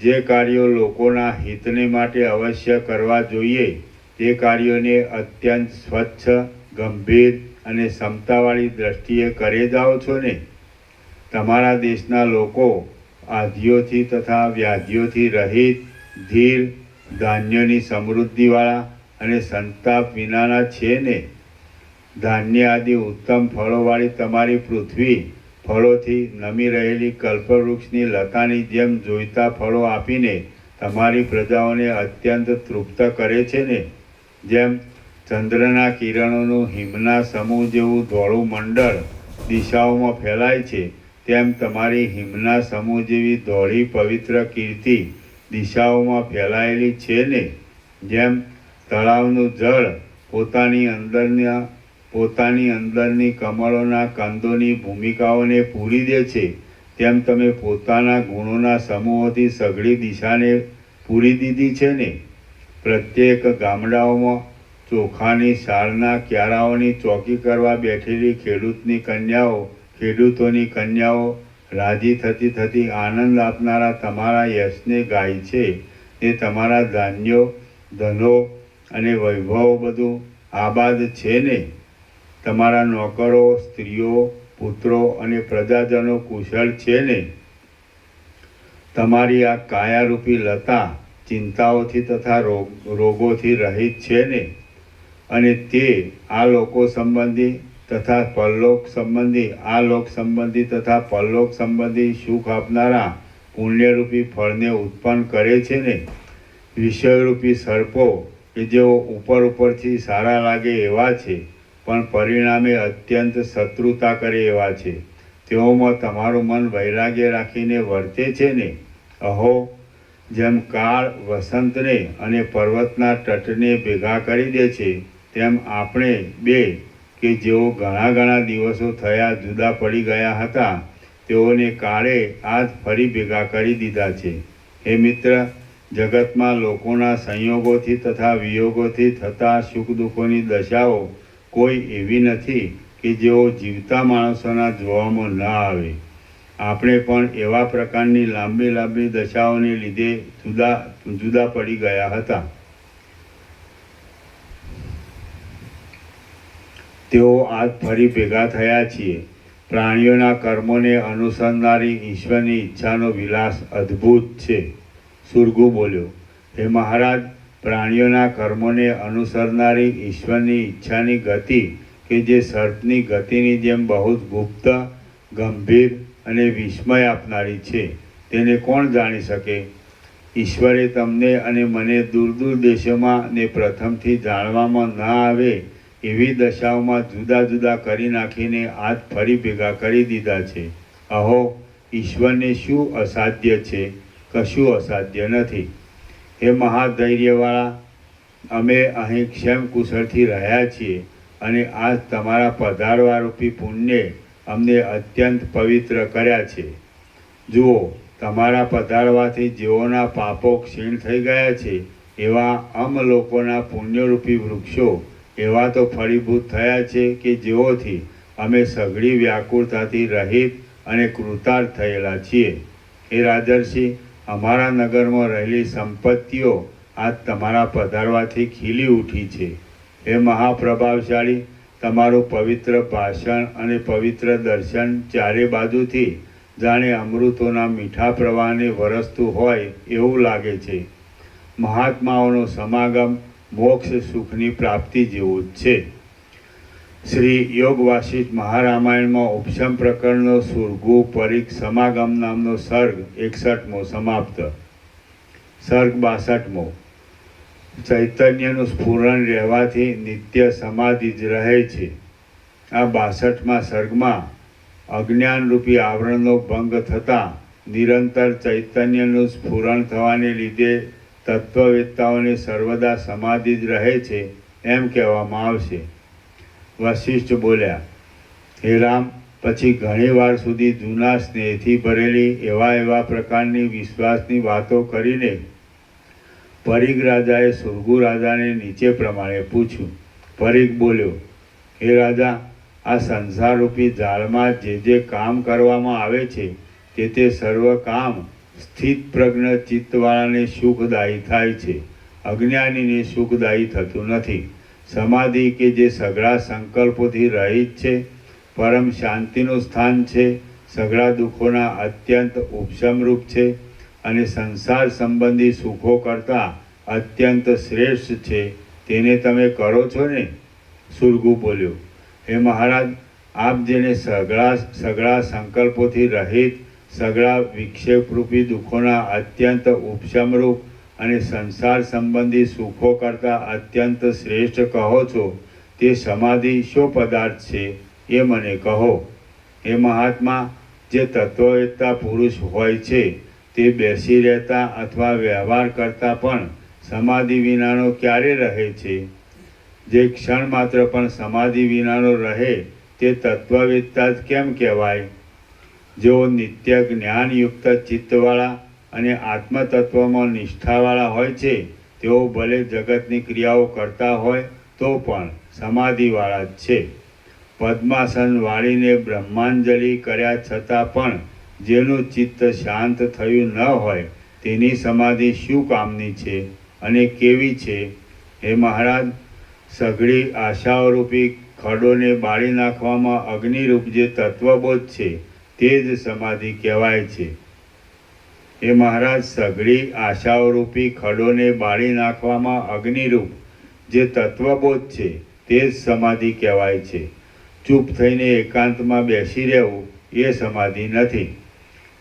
જે કાર્યો લોકોના હિતને માટે અવશ્ય કરવા જોઈએ તે કાર્યોને અત્યંત સ્વચ્છ, ગંભીર અને ક્ષમતાવાળી દ્રષ્ટિએ કરે જાઓ છો ને? તમારા દેશના લોકો આધિઓથી તથા વ્યાધિઓથી રહિત, ધીર, ધાન્યની સમૃદ્ધિવાળા અને સંતાપ વિનાના છે ને? ધાન્ય આદિ ઉત્તમ ફળોવાળી તમારી પૃથ્વી ફળોથી નમી રહેલી કલ્પવૃક્ષની લતાની જેમ જોઈતા ફળો આપીને તમારી પ્રજાઓને અત્યંત તૃપ્ત કરે છે ને, જેમ ચંદ્રના કિરણોનું હિમના સમૂહ જેવું ધોળું મંડળ દિશાઓમાં ફેલાય છે, તેમ તમારી હિમના સમૂહ જેવી ધોળી પવિત્ર કીર્તિ દિશાઓમાં ફેલાયેલી છે ને, જેમ તળાવનું જળ પોતાની અંદરની કમળોના કંદોની ભૂમિકાઓને પૂરી દે છે, તેમ તમે પોતાના ગુણોના સમૂહોથી સઘળી દિશાને પૂરી દીધી છે ને. પ્રત્યેક ગામડાઓમાં ચોખાની શાળના ક્યારાઓની ચોકી કરવા બેઠેલી ખેડૂતોની કન્યાઓ રાજી થતી આનંદ આપનારા તમારા યશને ગાય છે. એ તમારા ધાન્યો, ધનો અને વૈભવો બધું આબાદ છે ને. તમારા નોકરો, સ્ત્રીઓ, પુત્રો અને પ્રજાજનો કુશળ છે ને. તમારી આ કાયારૂપી લતા ચિંતાઓથી તથા રોગોથી રહિત છે ને. અને તે આ લોક સંબંધી તથા પરલોક સંબંધી સુખ આપનારા પુણ્યરૂપી ફળને ઉત્પન્ન કરે છે ને. વિષયરૂપી સર્પો કે જેઓ ઉપરથી સારા લાગે એવા છે, પણ પરિણામે અત્યંત શત્રુતા કરે એવા છે, તેઓમાં તમારું મન વૈરાગ્ય રાખીને વર્તે છે ને. અહો, જેમ કાળ વસંતને અને પર્વતના તટને ભેગા કરી દે છે, તેમ આપણે બે કે જેઓ ઘણા દિવસો થયા જુદા પડી ગયા હતા, તેઓને કાળે આજ ફરી ભેગા કરી દીધા છે. હે મિત્ર, જગતમાં લોકોના સંયોગોથી તથા વિયોગોથી થતા સુખ દુઃખોની દશાઓ કોઈ એવી નથી કે જેઓ જીવતા માણસોના જોવામાં ન આવે. આપણે પણ એવા પ્રકારની લાંબી દશાઓને લીધે જુદા પડી ગયા હતા. તેઓ આજ ફરી ભેગા થયા છીએ. પ્રાણીઓના કર્મોને અનુસરનારી ઈશ્વરની ઈચ્છાનો વિલાસ અદ્ભુત છે. સુરગુ બોલ્યો, હે મહારાજ, પ્રાણીઓના કર્મોને અનુસરનારી ઈશ્વરની ઈચ્છાની ગતિ કે જે સર્પની ગતિની જેમ બહુ જ ગુપ્ત, ગંભીર અને વિસ્મય આપનારી છે, તેને કોણ જાણી શકે? ઈશ્વરે તમને અને મને દૂર દેશોમાં ને પ્રથમથી જાણવામાં ન આવે એવી દશાઓમાં જુદા કરી નાખીને આજ ફરી ભેગા કરી દીધા છે. અહો, ઈશ્વરને શું અસાધ્ય છે? કશું અસાધ્ય નથી. હે મહાધૈર્યવાળા, અમે અહીં ક્ષેમ કુશળથી રહ્યા છીએ અને આજ તમારા પધારવારૂપી પુણ્યે અમને અત્યંત પવિત્ર કર્યા છે. જુઓ, તમારા પધારવાથી જેઓના પાપો ક્ષીણ થઈ ગયા છે, એવા લોકોના પુણ્યરૂપી વૃક્ષો એવા તો ફળીભૂત થયા છે કે જેઓથી અમે સઘળી વ્યાકુળતાથી રહિત અને કૃતાર્થ થયેલા છીએ. એ રાજર્ષિ, અમારા નગરમાં રહેલી સંપત્તિઓ આજ તમારા પધારવાથી ખીલી ઉઠી છે. એ મહાપ્રભાવશાળી, તમારું પવિત્ર ભાષણ અને પવિત્ર દર્શન ચારે બાજુથી જાણે અમૃતોના મીઠા પ્રવાહને વરસતું હોય એવું લાગે છે. મહાત્માઓનો સમાગમ મોક્ષ સુખની પ્રાપ્તિ જેવું જ છે. શ્રી યોગ વાસિષ્ઠ મહારામાયણમાં ઉપશમ પ્રકરણનો સુરગુ પરીખ સમાગમ નામનો સર્ગ 61મો સમાપ્ત. સર્ગ 62મો. ચૈતન્યનું સ્ફુરણ રહેવાથી નિત્ય સમાધિ જ રહે છે. આ 62મા સર્ગમાં અજ્ઞાનરૂપી આવરણનો ભંગ થતાં નિરંતર ચૈતન્યનું સ્ફુરણ થવાને લીધે તત્વવેત્તાઓને સર્વદા સમાધિ જ રહે છે એમ કહેવામાં આવશે. વશિષ્ઠ બોલ્યા, હે રામ, પછી ઘણી વાર સુધી જૂના સ્નેહથી ભરેલી એવા પ્રકારની વિશ્વાસની વાતો કરીને પરીઘ રાજાએ સુરગુ રાજાને નીચે પ્રમાણે પૂછ્યું. પરીઘ બોલ્યો, હે રાજા, આ સંસારરૂપી જાળમાં જે કામ કરવામાં આવે છે તે સર્વ કામ સ્થિત પ્રજ્ઞ ચિત્તવાળાને સુખદાયી થાય છે, અજ્ઞાનીને સુખદાયી થતું નથી. સમાધિ કે જે સઘળા સંકલ્પોથી રહિત છે, પરમ શાંતિનું સ્થાન છે, સઘળા દુઃખોના અત્યંત ઉપશમરૂપ છે અને સંસાર સંબંધી સુખો કરતાં અત્યંત શ્રેષ્ઠ છે, તેને તમે કરો છો ને? સુરગુ બોલ્યો, હે મહારાજ, આપ જેને સઘળા સંકલ્પોથી રહિત, સઘળા વિક્ષેપરૂપી દુઃખોના અત્યંત ઉપશમરૂપ અને સંસાર સંબંધી સુખો કરતાં અત્યંત શ્રેષ્ઠ કહો છો, તે સમાધિ શો પદાર્થ છે એ મને કહો. એ મહાત્મા, જે તત્વવેત્તા પુરુષ હોય છે તે બેસી રહેતા અથવા વ્યવહાર કરતા પણ સમાધિ વિનાનો ક્યારે રહે છે? જે ક્ષણ માત્ર પણ સમાધિ વિનાનો રહે તે તત્વવેત્તા જ કેમ કહેવાય? જેઓ નિત્ય જ્ઞાનયુક્ત ચિત્તવાળા અને આત્મતત્વમાં નિષ્ઠાવાળા હોય છે તેઓ ભલે જગતની ક્રિયાઓ કરતા હોય તો પણ સમાધિવાળા જ છે. પદ્માસન વાળીને બ્રહ્માંજલિ કર્યા છતાં પણ જેનું ચિત્ત શાંત થયું ન હોય તેની સમાધિ શું કામની છે અને કેવી છે? હે મહારાજ, સઘળી આશાઓરૂપી ખડોને બાળી નાખવામાં અગ્નિરૂપ જે તત્વબોધ છે તે જ સમાધિ કહેવાય છે. એ મહારાજ, સઘળી આશાઓરૂપી ખડોને બાળી નાખવામાં અગ્નિરૂપ જે તત્વબોધ છે તે જ સમાધિ કહેવાય છે. ચૂપ થઈને એકાંતમાં બેસી રહેવું એ સમાધિ નથી.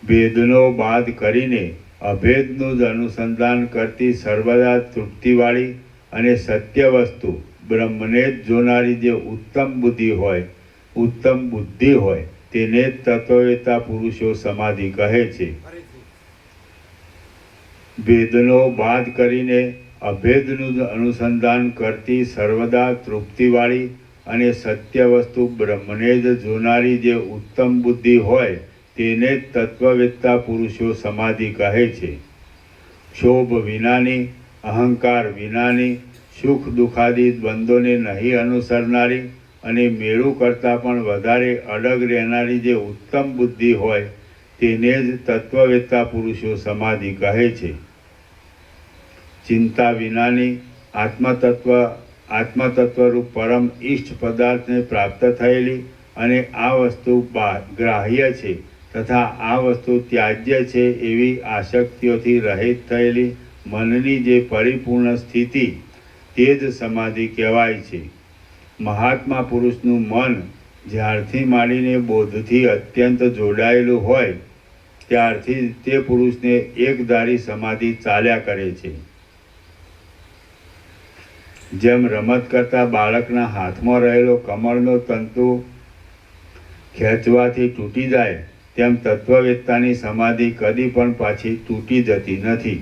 ભેદનો બાદ કરીને અભેદનું જ અનુસંધાન કરતી સર્વદા તૃપ્તિવાળી અને સત્ય વસ્તુ બ્રહ્મને જ જોનારી જે ઉત્તમ બુદ્ધિ હોય તેને જ તત્વવેત્તા પુરુષો સમાધિ કહે છે. ભેદનો બાદ કરીને અભેદનું જ અનુસંધાન કરતી સર્વદા તૃપ્તિવાળી અને સત્ય વસ્તુ બ્રહ્મને જ જોનારી જે ઉત્તમ બુદ્ધિ હોય તેને જ તત્વવેત્તા પુરુષો સમાધિ કહે છે. ક્ષોભ વિનાની, અહંકાર વિનાની, સુખ દુઃખાદી દ્વંદ્વોને નહીં અનુસરનારી અને મેળું કરતાં પણ વધારે અડગ રહેનારી જે ઉત્તમ બુદ્ધિ હોય તેને જ તત્વવેત્તા પુરુષો સમાધિ કહે છે. ચિંતા વિનાની, આત્મતત્વરૂપ પરમ ઇષ્ટ પદાર્થને પ્રાપ્ત થયેલી અને આ વસ્તુ ગ્રાહ્ય છે તથા આ વસ્તુ ત્યાજ્ય છે એવી આસક્તિઓથી રહિત થયેલી મનની જે પરિપૂર્ણ સ્થિતિ તે જ સમાધિ કહેવાય છે. મહાત્મા પુરુષનું મન જ્યારથી માંડીને બોધથી અત્યંત જોડાયેલું હોય ત્યારથી તે પુરુષને એકધારી સમાધિ ચાલ્યા કરે છે. જેમ રમત કરતા બાળકના હાથમાં રહેલો કમળનો તંતુ ખેંચવાથી તૂટી જાય તેમ તત્વવેત્તાની સમાધિ કદી પણ પાછી તૂટી જતી નથી.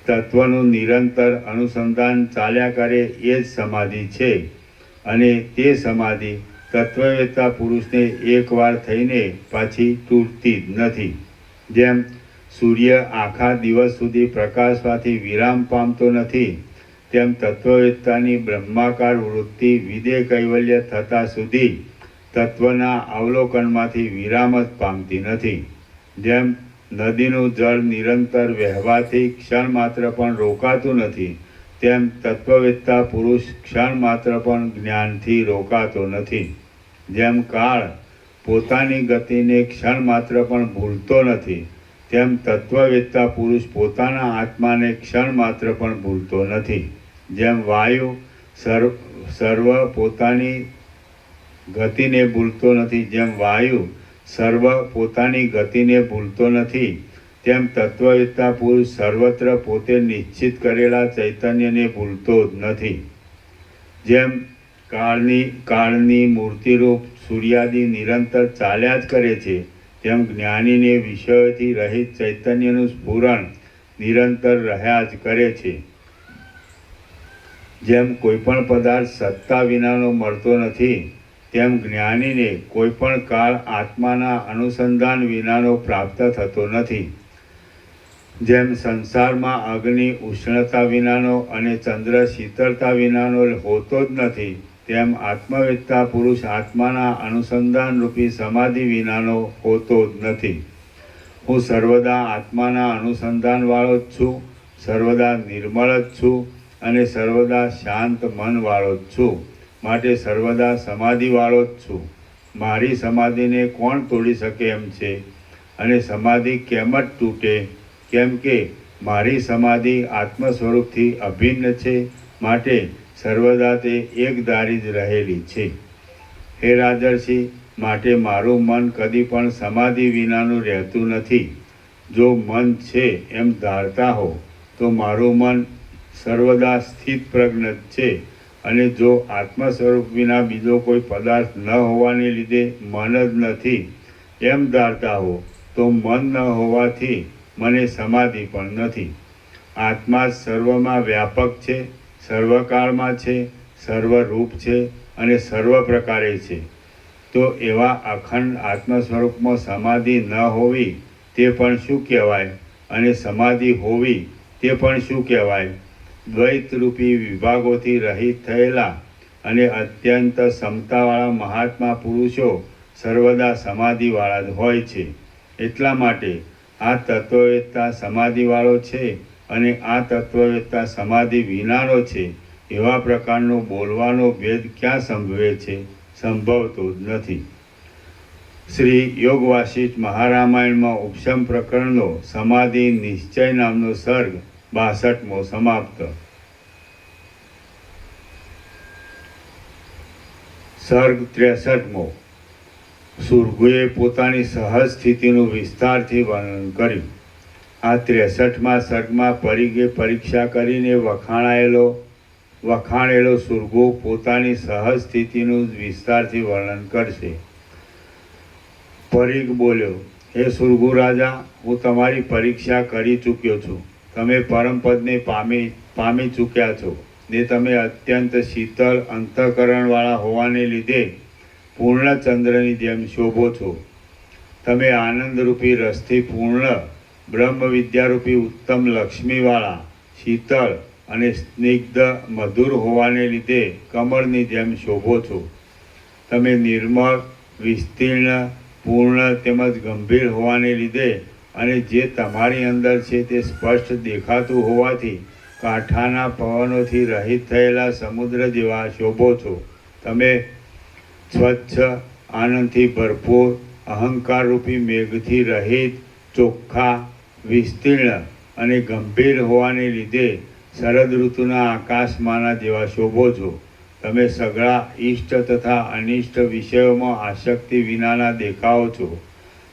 તત્વનું નિરંતર અનુસંધાન ચાલ્યા કરે એ જ સમાધિ છે અને તે સમાધિ તત્વવેત્તા પુરુષને એકવાર થઈને પાછી તૂટતી જ નથી. જેમ સૂર્ય આખા દિવસ સુધી પ્રકાશવાથી વિરામ પામતો નથી તેમ તત્વવેત્તાની બ્રહ્માકાર વૃત્તિ વિદેહ કૈવલ્ય થતાં સુધી તત્વના અવલોકનમાંથી વિરામ જ પામતી નથી. જેમ નદીનું જળ નિરંતર વહેવાથી ક્ષણ માત્ર પણ રોકાતું નથી તેમ તત્વવેત્તા પુરુષ ક્ષણ માત્ર પણ જ્ઞાનથી રોકાતો નથી. જેમ કાળ પોતાની ગતિને ક્ષણ માત્ર પણ ભૂલતો નથી તેમ તત્વવેત્તા પુરુષ પોતાના આત્માને ક્ષણ માત્ર પણ ભૂલતો નથી. જેમ વાયુ સર્વ પોતાની ગતિને ભૂલતો નથી, જેમ વાયુ સર્વ પોતાની ગતિને ભૂલતો નથી તેમ તત્વવેત્તા પુરુષ સર્વત્ર પોતે નિશ્ચિત કરેલા ચૈતન્યને ભૂલતો જ નથી. જેમ કાળની મૂર્તિરૂપ સૂર્યાદિ નિરંતર ચાલ્યા જ કરે છે તેમ જ્ઞાનીને વિષયોથી રહિત ચૈતન્યનું સ્ફુરણ નિરંતર રહ્યા જ કરે છે. જેમ કોઈપણ પદાર્થ સત્તા વિનાનો મળતો નથી તેમ જ્ઞાનીને કોઈપણ કાળ આત્માના અનુસંધાન વિનાનો પ્રાપ્ત થતો નથી. જેમ સંસારમાં અગ્નિ ઉષ્ણતા વિનાનો અને ચંદ્ર શીતળતા વિનાનો હોતો જ નથી તેમ આત્મવેત્તા પુરુષ આત્માના અનુસંધાન રૂપી સમાધિ વિનાનો હોતો જ નથી. હું સર્વદા આત્માના અનુસંધાનવાળો જ છું, સર્વદા નિર્મળ જ છું અને સર્વદા શાંત મનવાળો જ છું, માટે સર્વદા સમાધિવાળો જ છું. મારી સમાધિને કોણ તોડી શકે એમ છે અને સમાધિ કેમ જ તૂટે? કેમ કે મારી સમાધિ આત્મ સ્વરૂપથી અભિન્ન છે, માટે સર્વદા તે એકધારી જ રહેલી છે. હે રાજર્ષિ, માટે મારું મન કદી પણ સમાધિ વિનાનું રહેતું નથી. જો મન છે એમ ધારતા હો તો મારું મન સર્વદા સ્થિત પ્રજ્ઞ છે, અને જો આત્મ સ્વરૂપ વિના બીજો કોઈ પદાર્થ ન હોવાને લીધે મન જ નથી એમ ધારતા હો તો મન ન હોવાથી મને સમાધિ પણ નથી. આત્મા સર્વમાં વ્યાપક છે, સર્વકાળમાં છે, સર્વરૂપ છે અને સર્વ પ્રકારે છે. તો એવા અખંડ આત્મ સ્વરૂપમાં સમાધિ ન હોવી તે પણ શું કહેવાય, અને સમાધિ હોવી તે પણ શું કહેવાય? દ્વૈતરૂપી વિભાગોથી રહિત થયેલા અને અત્યંત ક્ષમતાવાળા મહાત્મા પુરુષો સર્વદા સમાધિવાળા જ હોય છે. એટલા માટે આ તત્વવેત્તા સમાધિવાળો છે અને આ તત્વવેત્તા સમાધિ વિનાનો છે એવા પ્રકારનો બોલવાનો ભેદ ક્યાં સંભવે છે? સંભવતો જ નથી. શ્રી યોગ વાસિષ્ઠ મહારામાયણમાં ઉપશમ પ્રકરણનો સમાધિ નિશ્ચય નામનો સર્ગ 62મો સમાપ્ત. સર્ગ 63મો. સુરગુએ પોતાની સહજ સ્થિતિનું વિસ્તારથી વર્ણન કર્યું. આ 63મા સર્ગમાં પરિગે પરીક્ષા કરીને વખાણેલો સુરગુ પોતાની સહજ સ્થિતિનું વિસ્તારથી વર્ણન કરશે. પરિગ બોલ્યો, હે સુરગુ રાજા, હું તમારી પરીક્ષા કરી ચૂક્યો છું. તમે પરમપદને પામી ચૂક્યા છો ને તમે અત્યંત શીતળ અંતઃકરણવાળા હોવાને લીધે પૂર્ણચંદ્રની જેમ શોભો છો. તમે આનંદરૂપી રસથી પૂર્ણ બ્રહ્મ વિદ્યારૂપી ઉત્તમ લક્ષ્મીવાળા, શીતળ અને સ્નિગ્ધ મધુર હોવાને લીધે કમળની જેમ શોભો છો. તમે નિર્મળ, વિસ્તીર્ણ, પૂર્ણ તેમજ ગંભીર હોવાને લીધે અને જે તમારી અંદર છે તે સ્પષ્ટ દેખાતું હોવાથી કાંઠાના પવનોથી રહિત થયેલા સમુદ્ર જેવા શોભો છો. તમે સ્વચ્છ, આનંદથી ભરપૂર, અહંકારરૂપી મેઘથી રહિત, ચોખ્ખા, વિસ્તીર્ણ અને ગંભીર હોવાને લીધે શરદ ઋતુના આકાશમાના જેવા શોભો છો. તમે સઘળા ઇષ્ટ તથા અનિષ્ટ વિષયોમાં આસક્તિ વિનાના દેખાઓ છો.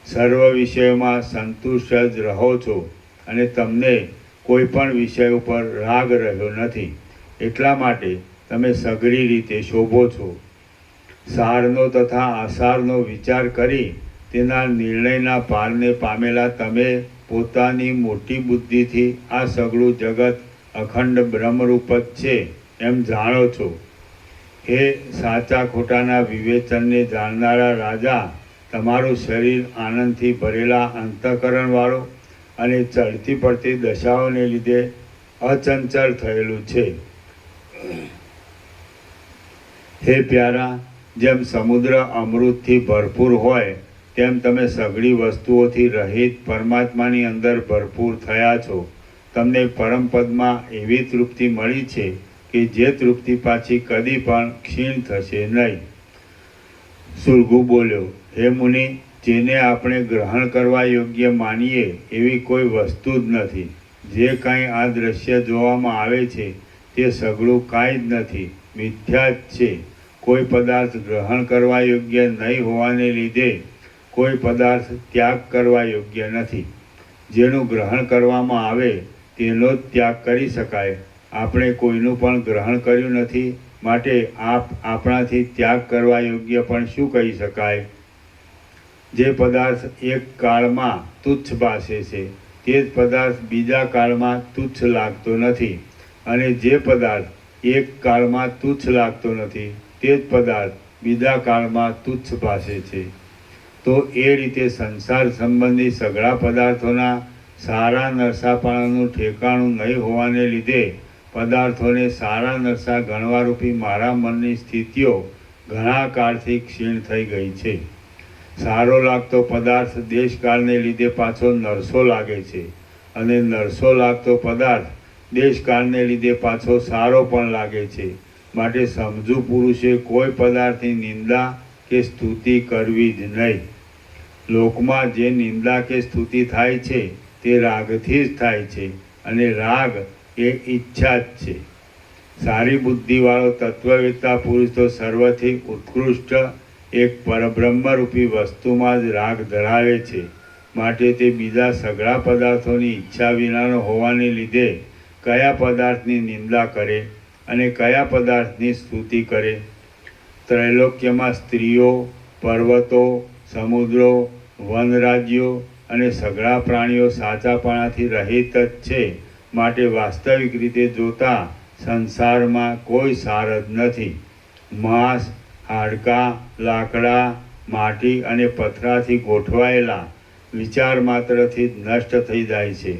સર્વ વિષયોમાં સંતુષ્ટ જ રહો છો અને તમને કોઈ પણ વિષય ઉપર રાગ રહ્યો નથી. એટલા માટે તમે સઘળી રીતે શોભો છો. સારનો તથા અસારનો વિચાર કરી તેના નિર્ણયના પારને પામેલા તમે પોતાની મોટી બુદ્ધિથી આ સઘળું જગત અખંડ બ્રહ્મરૂપ જ છે એમ જાણો છો. હે સાચા ખોટાના વિવેચનને જાણનારા રાજા, તમારું શરીર આનંદથી ભરેલા અંતઃકરણવાળું અને ચડતી પડતી દશાઓને લીધે અચંચળ થયેલું છે. હે પ્યારા, જેમ સમુદ્ર અમૃતથી ભરપૂર હોય તેમ તમે સઘળી વસ્તુઓથી રહિત પરમાત્માની અંદર ભરપૂર થયા છો. તમને પરમપદમાં એવી તૃપ્તિ મળી છે કે જે તૃપ્તિ પાછી કદી પણ ક્ષીણ થશે નહીં. સુરગુ બોલ્યો, હે મુનિ, જેને આપણે ગ્રહણ કરવા યોગ્ય માનીએ એવી કોઈ વસ્તુ જ નથી. જે કાંઈ આ દ્રશ્ય જોવામાં આવે છે તે સઘળું કાંઈ જ નથી, મિથ્યા જ છે. કોઈ પદાર્થ ગ્રહણ કરવા યોગ્ય નહીં હોવાને લીધે કોઈ પદાર્થ ત્યાગ કરવા યોગ્ય નથી. જેનું ગ્રહણ કરવામાં આવે તેનો જ ત્યાગ કરી શકાય. આપણે કોઈનું પણ ગ્રહણ કર્યું નથી, માટે આપણાથી ત્યાગ કરવા યોગ્ય પણ શું કહી શકાય? જે પદાર્થ એક કાળમાં તુચ્છ ભાસે છે તે જ પદાર્થ બીજા કાળમાં તુચ્છ લાગતો નથી, અને જે પદાર્થ એક કાળમાં તુચ્છ લાગતો નથી તે જ પદાર્થ બીજા કાળમાં તુચ્છ ભાસે છે. તો એ રીતે સંસાર સંબંધી સઘળા પદાર્થોના સારા નરસાપણાનું ઠેકાણું નહીં હોવાને લીધે પદાર્થોને સારા નરસા ગણવારૂપી મારા મનની સ્થિતિઓ ઘણા કાળથી ક્ષીણ થઈ ગઈ છે. સારો લાગતો પદાર્થ દેશકાળને લીધે પાછો નરસો લાગે છે, અને નરસો લાગતો પદાર્થ દેશકાળને લીધે પાછો સારો પણ લાગે છે. માટે સમજુ પુરુષે કોઈ પદાર્થની નિંદા કે સ્તુતિ કરવી જ નહીં. લોકમાં જે નિંદા કે સ્તુતિ થાય છે તે રાગથી જ થાય છે, અને રાગ એ ઈચ્છા જ છે. સારી બુદ્ધિવાળો તત્વવેત્તા પુરુષ તો સર્વથી ઉત્કૃષ્ટ એક પરબ્રહ્મરૂપી વસ્તુમાં જ રાગ ધરાવે છે. માટે તે બીજા સઘળા પદાર્થોની ઈચ્છા વિનાનો હોવાને લીધે કયા પદાર્થની નિંદા કરે અને કયા પદાર્થની સ્તુતિ કરે? ત્રૈલોક્યમાં સ્ત્રીઓ, પર્વતો, સમુદ્રો, વનરાજ્યો અને સઘળા પ્રાણીઓ સાચાપણાથી રહિત જ છે. માટે વાસ્તવિક રીતે જોતા સંસારમાં કોઈ સાર જ નથી. માંસ, હાડકાં, લાકડા, માટી અને પથરાથી ગોઠવાયેલા વિચાર માત્રથી જ નષ્ટ થઈ જાય છે.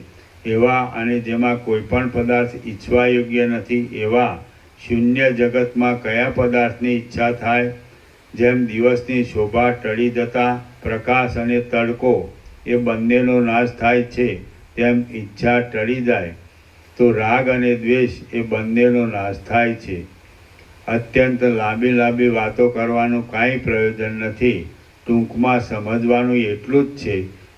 એવા અને જેમાં કોઈ પણ પદાર્થ ઈચ્છવા યોગ્ય નથી એવા શૂન્ય જગતમાં કયા પદાર્થની ઈચ્છા થાય? જેમ દિવસની શોભા ટળી જતાં પ્રકાશ અને તડકો એ બંનેનો નાશ થાય છે, તેમ ઈચ્છા ટળી જાય તો રાગ અને દ્વેષ એ બંનેનો નાશ થાય છે. અત્યંત લાંબી લાંબી વાતો કરવાનું કાંઈ પ્રયોજન નથી. ટૂંકમાં સમજવાનું એટલું જ છે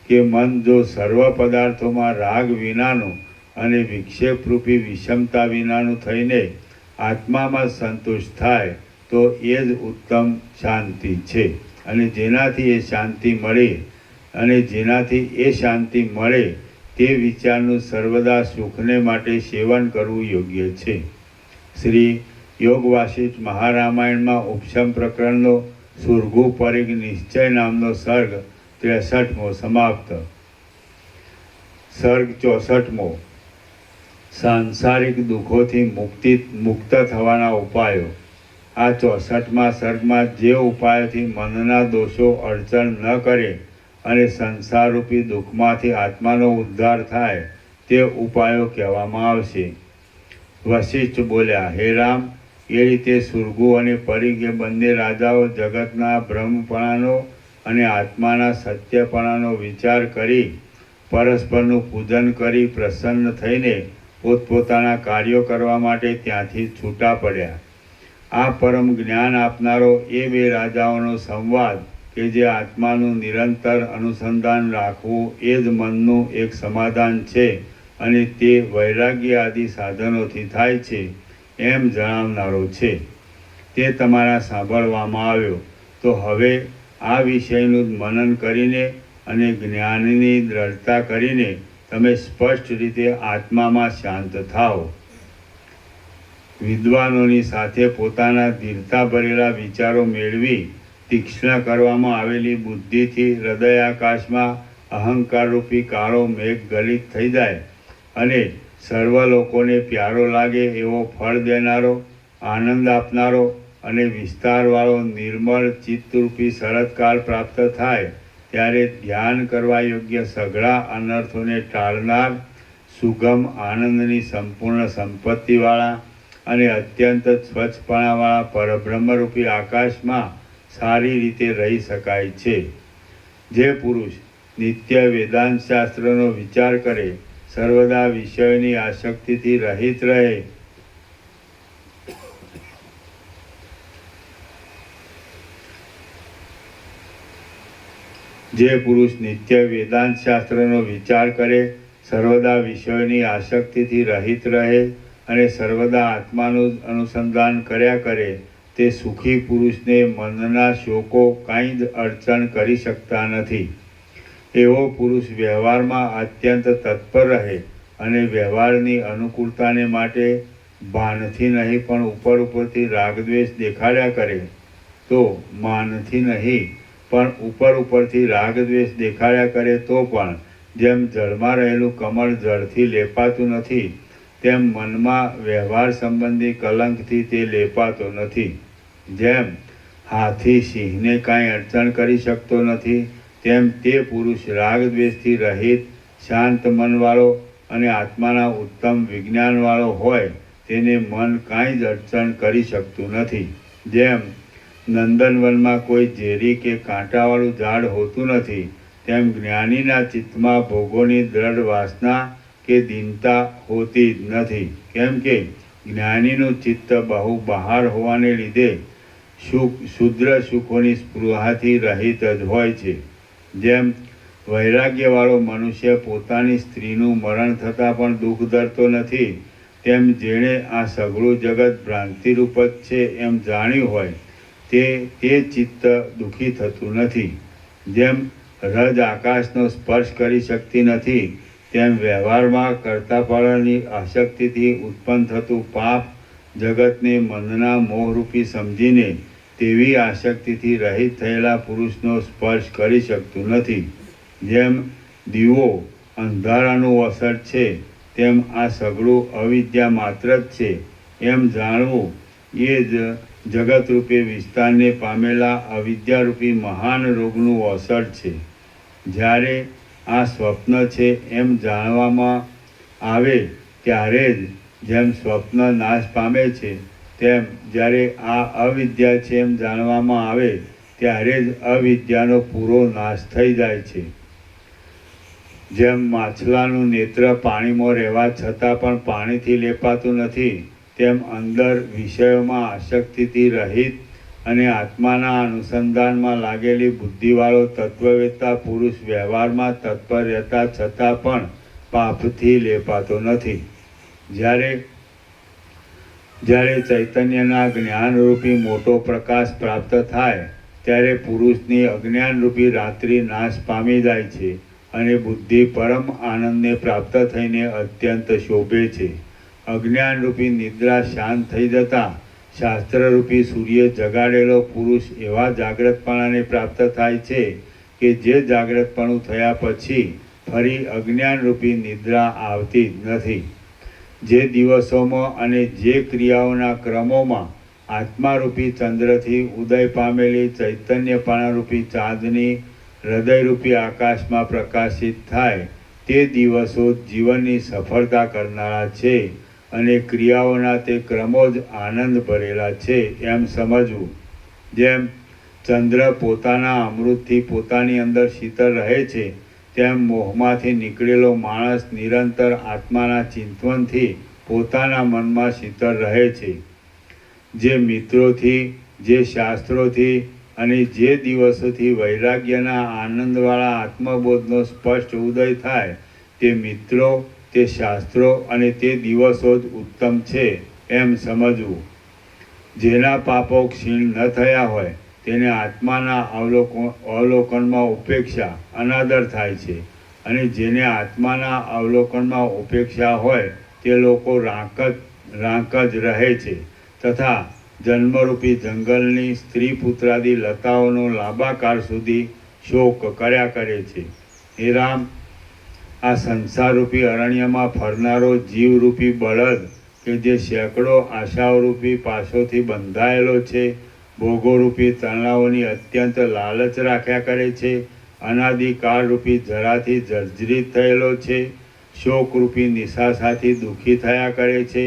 કે મન જો સર્વ પદાર્થોમાં રાગ વિનાનું અને વિક્ષેપરૂપી વિષમતા વિનાનું થઈને આત્મામાં સંતુષ્ટ થાય તો એ જ ઉત્તમ શાંતિ છે. અને જેનાથી એ શાંતિ મળે તે વિચારનું સર્વદા સુખને માટે સેવન કરવું યોગ્ય છે. શ્રી યોગ વાસિષ્ઠ મહારામાયણમાં ઉપશમ પ્રકરણનો સુરઘુ પરિગ નિશ્ચય નામનો સર્ગ 63મો સમાપ્ત. સર્ગ 64મો સાંસારિક દુઃખોથી મુક્ત થવાના ઉપાયો. આ 64મા સર્ગમાં જે ઉપાયોથી મનના દોષો અડચણ ન કરે અને સંસારરૂપી દુઃખમાંથી આત્માનો ઉદ્ધાર થાય તે ઉપાયો કહેવામાં આવશે. વશિષ્ઠ બોલ્યા, હે રામ, એ રીતે સુરગુ અને પરિગ એ બંને રાજાઓ જગતના બ્રહ્મપણાનો અને આત્માના સત્યપણાનો વિચાર કરી પરસ્પરનું પૂજન કરી પ્રસન્ન થઈને પોતપોતાના કાર્યો કરવા માટે ત્યાંથી છૂટા પડ્યા. આ પરમ જ્ઞાન આપનારો એ બે રાજાઓનો સંવાદ કે જે આત્માનું નિરંતર અનુસંધાન રાખવું એ જ મનનું એક સમાધાન છે અને તે વૈરાગ્ય આદિ સાધનોથી થાય છે એમ જણાવનારો છે. તે તમારા સાંભળવામાં આવ્યો. તો હવે આ વિષયનું મનન કરીને અને જ્ઞાનની દ્રઢતા કરીને તમે સ્પષ્ટ રીતે આત્મામાં શાંત થાઓ. વિદ્વાનોની સાથે પોતાના ધીરતા ભરેલા વિચારો મેળવી તીક્ષ્ણ કરવામાં આવેલી બુદ્ધિથી હૃદયાકાશમાં અહંકારરૂપી કાળો મેઘ ગલિત થઈ જાય અને સર્વ લોકોને પ્યારો લાગે એવો ફળ દેનારો, આનંદ આપનારો અને વિસ્તારવાળો નિર્મળ ચિત્તરૂપી શરદકાળ પ્રાપ્ત થાય ત્યારે ધ્યાન કરવા યોગ્ય સઘળા અનર્થોને ટાળનાર, સુગમ આનંદની સંપૂર્ણ સંપત્તિવાળા અને અત્યંત સ્વચ્છપણાવાળા પરબ્રહ્મરૂપી આકાશમાં સારી રીતે રહી શકાય છે. જે પુરુષ નિત્ય વેદાંત શાસ્ત્રનો વિચાર કરે, સર્વદા વિષયોની આસક્તિથી રહિત રહે, જે પુરુષ નિત્ય વેદાંત શાસ્ત્રનો વિચાર કરે, સર્વદા વિષયોની આસક્તિથી રહિત રહે અને સર્વદા આત્માનું અનુસંધાન કર્યા કરે તે સુખી પુરુષને મનના શોકો કાંઈ જ અડચણ કરી શકતા નથી. એવો પુરુષ વ્યવહારમાં અત્યંત તત્પર રહે અને વ્યવહારની અનુકૂળતાને માટે ભાનથી નહીં પણ ઉપરથી રાગદ્વેષ દેખાડ્યા કરે તો માનથી નહીં પણ ઉપરથી રાગદ્વેષ દેખાડ્યા કરે તો પણ જેમ જળમાં રહેલું કમળ જળથી લેપાતું નથી તેમ મનમાં વ્યવહાર સંબંધી કલંકથી તે લેપાતો નથી. જેમ હાથી સિંહને કાંઈ અડચણ કરી શકતો નથી તેમ તે પુરુષ રાગદ્વેષથી રહિત, શાંત મનવાળો અને આત્માના ઉત્તમ વિજ્ઞાનવાળો હોય તેને મન કાંઈ જ અડચણ કરી શકતું નથી. જેમ નંદનવનમાં કોઈ ઝેરી કે કાંટાવાળું ઝાડ હોતું નથી તેમ જ્ઞાનીના ચિત્તમાં ભોગોની દ્રઢ વાસના કે દીનતા હોતી જ નથી. કેમ કે જ્ઞાનીનું ચિત્ત બહુ બહાર હોવાને લીધે શુદ્ર સુખોની સ્પૃહાથી રહિત જ હોય છે. જેમ વૈરાગ્યવાળો મનુષ્ય પોતાની સ્ત્રીનું મરણ થતાં પણ દુઃખ ધરતો નથી તેમ જેણે આ સઘળું જગત ભ્રાંતિરૂપ જ છે એમ જાણ્યું હોય તે ચિત્ત દુઃખી થતું નથી. જેમ રજ આકાશનો સ્પર્શ કરી શકતી નથી, તેમ વ્યવહારમાં કર્તાપણની આસક્તિથી ઉત્પન્ન થતું પાપ જગતને મનના મોહરૂપી સમજીને તેવી આસક્તિથી રહિત થયેલા પુરુષનો સ્પર્શ કરી શકતું નથી. જેમ દીવો અંધારાનું અસર છે, તેમ આ સઘળું અવિદ્યા માત્ર જ છે એમ જાણવું એ જ જગતરૂપી વિસ્તારને પામેલા અવિદ્યારૂપી મહાન રોગનું અસર છે. જ્યારે આ સ્વપ્ન છે એમ જાણવામાં આવે ત્યારે જ જેમ સ્વપ્ન નાશ પામે છે, તેમ જ્યારે આ અવિદ્યા છે એમ જાણવામાં આવે ત્યારે જ અવિદ્યાનો પૂરો નાશ થઈ જાય છે. જેમ માછલાનું નેત્ર પાણીમાં રહેવા છતાં પણ પાણીથી લેપાતું નથી, તેમ અંદર વિષયોમાં આસક્તિથી રહિત અને આત્માના અનુસંધાનમાં લાગેલી બુદ્ધિવાળો તત્વવેત્તા પુરુષ વ્યવહારમાં તત્પર રહેતા છતાં પણ પાપથી લેપાતો નથી. જ્યારે ચૈતન્યના જ્ઞાનરૂપી મોટો પ્રકાશ પ્રાપ્ત થાય ત્યારે પુરુષની અજ્ઞાનરૂપી રાત્રિ નાશ પામી જાય છે અને બુદ્ધિ પરમ આનંદને પ્રાપ્ત થઈને અત્યંત શોભે છે. અજ્ઞાનરૂપી નિદ્રા શાંત થઈ જતાં શાસ્ત્રરૂપી સૂર્ય જગાડેલો પુરુષ એવા જાગ્રતપણાને પ્રાપ્ત થાય છે કે જે જાગ્રતપણું થયા પછી ફરી અજ્ઞાનરૂપી નિદ્રા આવતી જ નથી. જે દિવસોમાં અને જે ક્રિયાઓના ક્રમોમાં આત્મારૂપી ચંદ્રથી ઉદય પામેલી ચૈતન્યપણારૂપી ચાંદની હૃદયરૂપી આકાશમાં પ્રકાશિત થાય તે દિવસો જીવનની સફળતા કરનારા છે અને ક્રિયાઓના તે ક્રમો જ આનંદ ભરેલા છે એમ સમજવું. જેમ ચંદ્ર પોતાના અમૃતથી પોતાની અંદર શીતળ રહે છે, તેમ મોહમાંથી નીકળેલો માણસ નિરંતર આત્માના ચિંતવનથી પોતાના મનમાં શીતળ રહે છે. જે મિત્રોથી, જે શાસ્ત્રોથી અને જે દિવસોથી વૈરાગ્યના આનંદવાળા આત્મબોધનો સ્પષ્ટ ઉદય થાય તે મિત્રો, તે શાસ્ત્રો અને તે દિવસો જ ઉત્તમ છે એમ સમજવું. જેના પાપો ક્ષીણ ન થયા હોય તેને આત્માના અવલોકનમાં ઉપેક્ષા, અનાદર થાય છે અને જેને આત્માના અવલોકનમાં ઉપેક્ષા હોય તે લોકો રાંક જ રહે છે તથા જન્મરૂપી જંગલની સ્ત્રી પુત્રાદિ લતાઓનો લાંબા કાળ સુધી શોક કર્યા કરે છે. હે રામ, આ સંસારરૂપી અરણ્યમાં ફરનારો જીવરૂપી બળદ કે જે સેંકડો આશાઓરૂપી પાશોથી બંધાયેલો છે, ભોગોરૂપી તણાવોની અત્યંત લાલચ રાખ્યા કરે છે, અનાદિકાળરૂપી જરાથી જર્જરિત થયેલો છે, શોકરૂપી નિશાસાથી દુઃખી થયા કરે છે,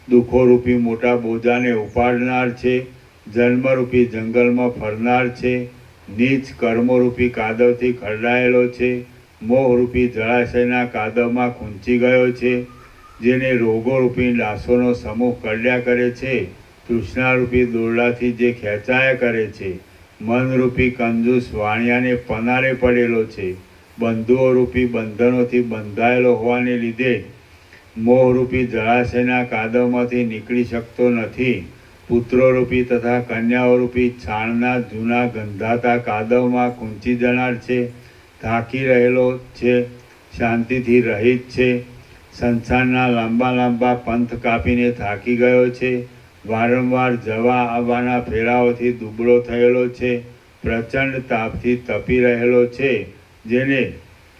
દુઃખોરૂપી મોટા બોજાને ઉપાડનાર છે, જન્મરૂપી જંગલમાં ફરનાર છે, નીચ કર્મોરૂપી કાદવથી ખરડાયેલો છે, મોહરૂપી જળાશયના કાદવમાં ખૂંચી ગયો છે, જેને રોગોરૂપી ડાસોનો સમૂહ કરડ્યા કરે છે, તૃષ્ણારૂપી દોરડાથી જે ખેંચાયા કરે છે, મનરૂપી કંજૂસ વાણિયાને પનારે પડેલો છે, બંધુઓરૂપી બંધનોથી બંધાયેલો હોવાને લીધે મોહરૂપી જળાશયના કાદવમાંથી નીકળી શકતો નથી, પુત્રોરૂપી તથા કન્યાઓરૂપી છાણના જૂના ગંધાતા કાદવમાં ખૂંચી જનાર છે, થાકી રહેલો છે, શાંતિથી રહિત છે, સંસારના લાંબા પંથ કાપીને થાકી ગયો છે, વારંવાર જવા આવવાના ફેરાઓથી દુબળો થયેલો છે, પ્રચંડ તાપથી તપી રહેલો છે, જેને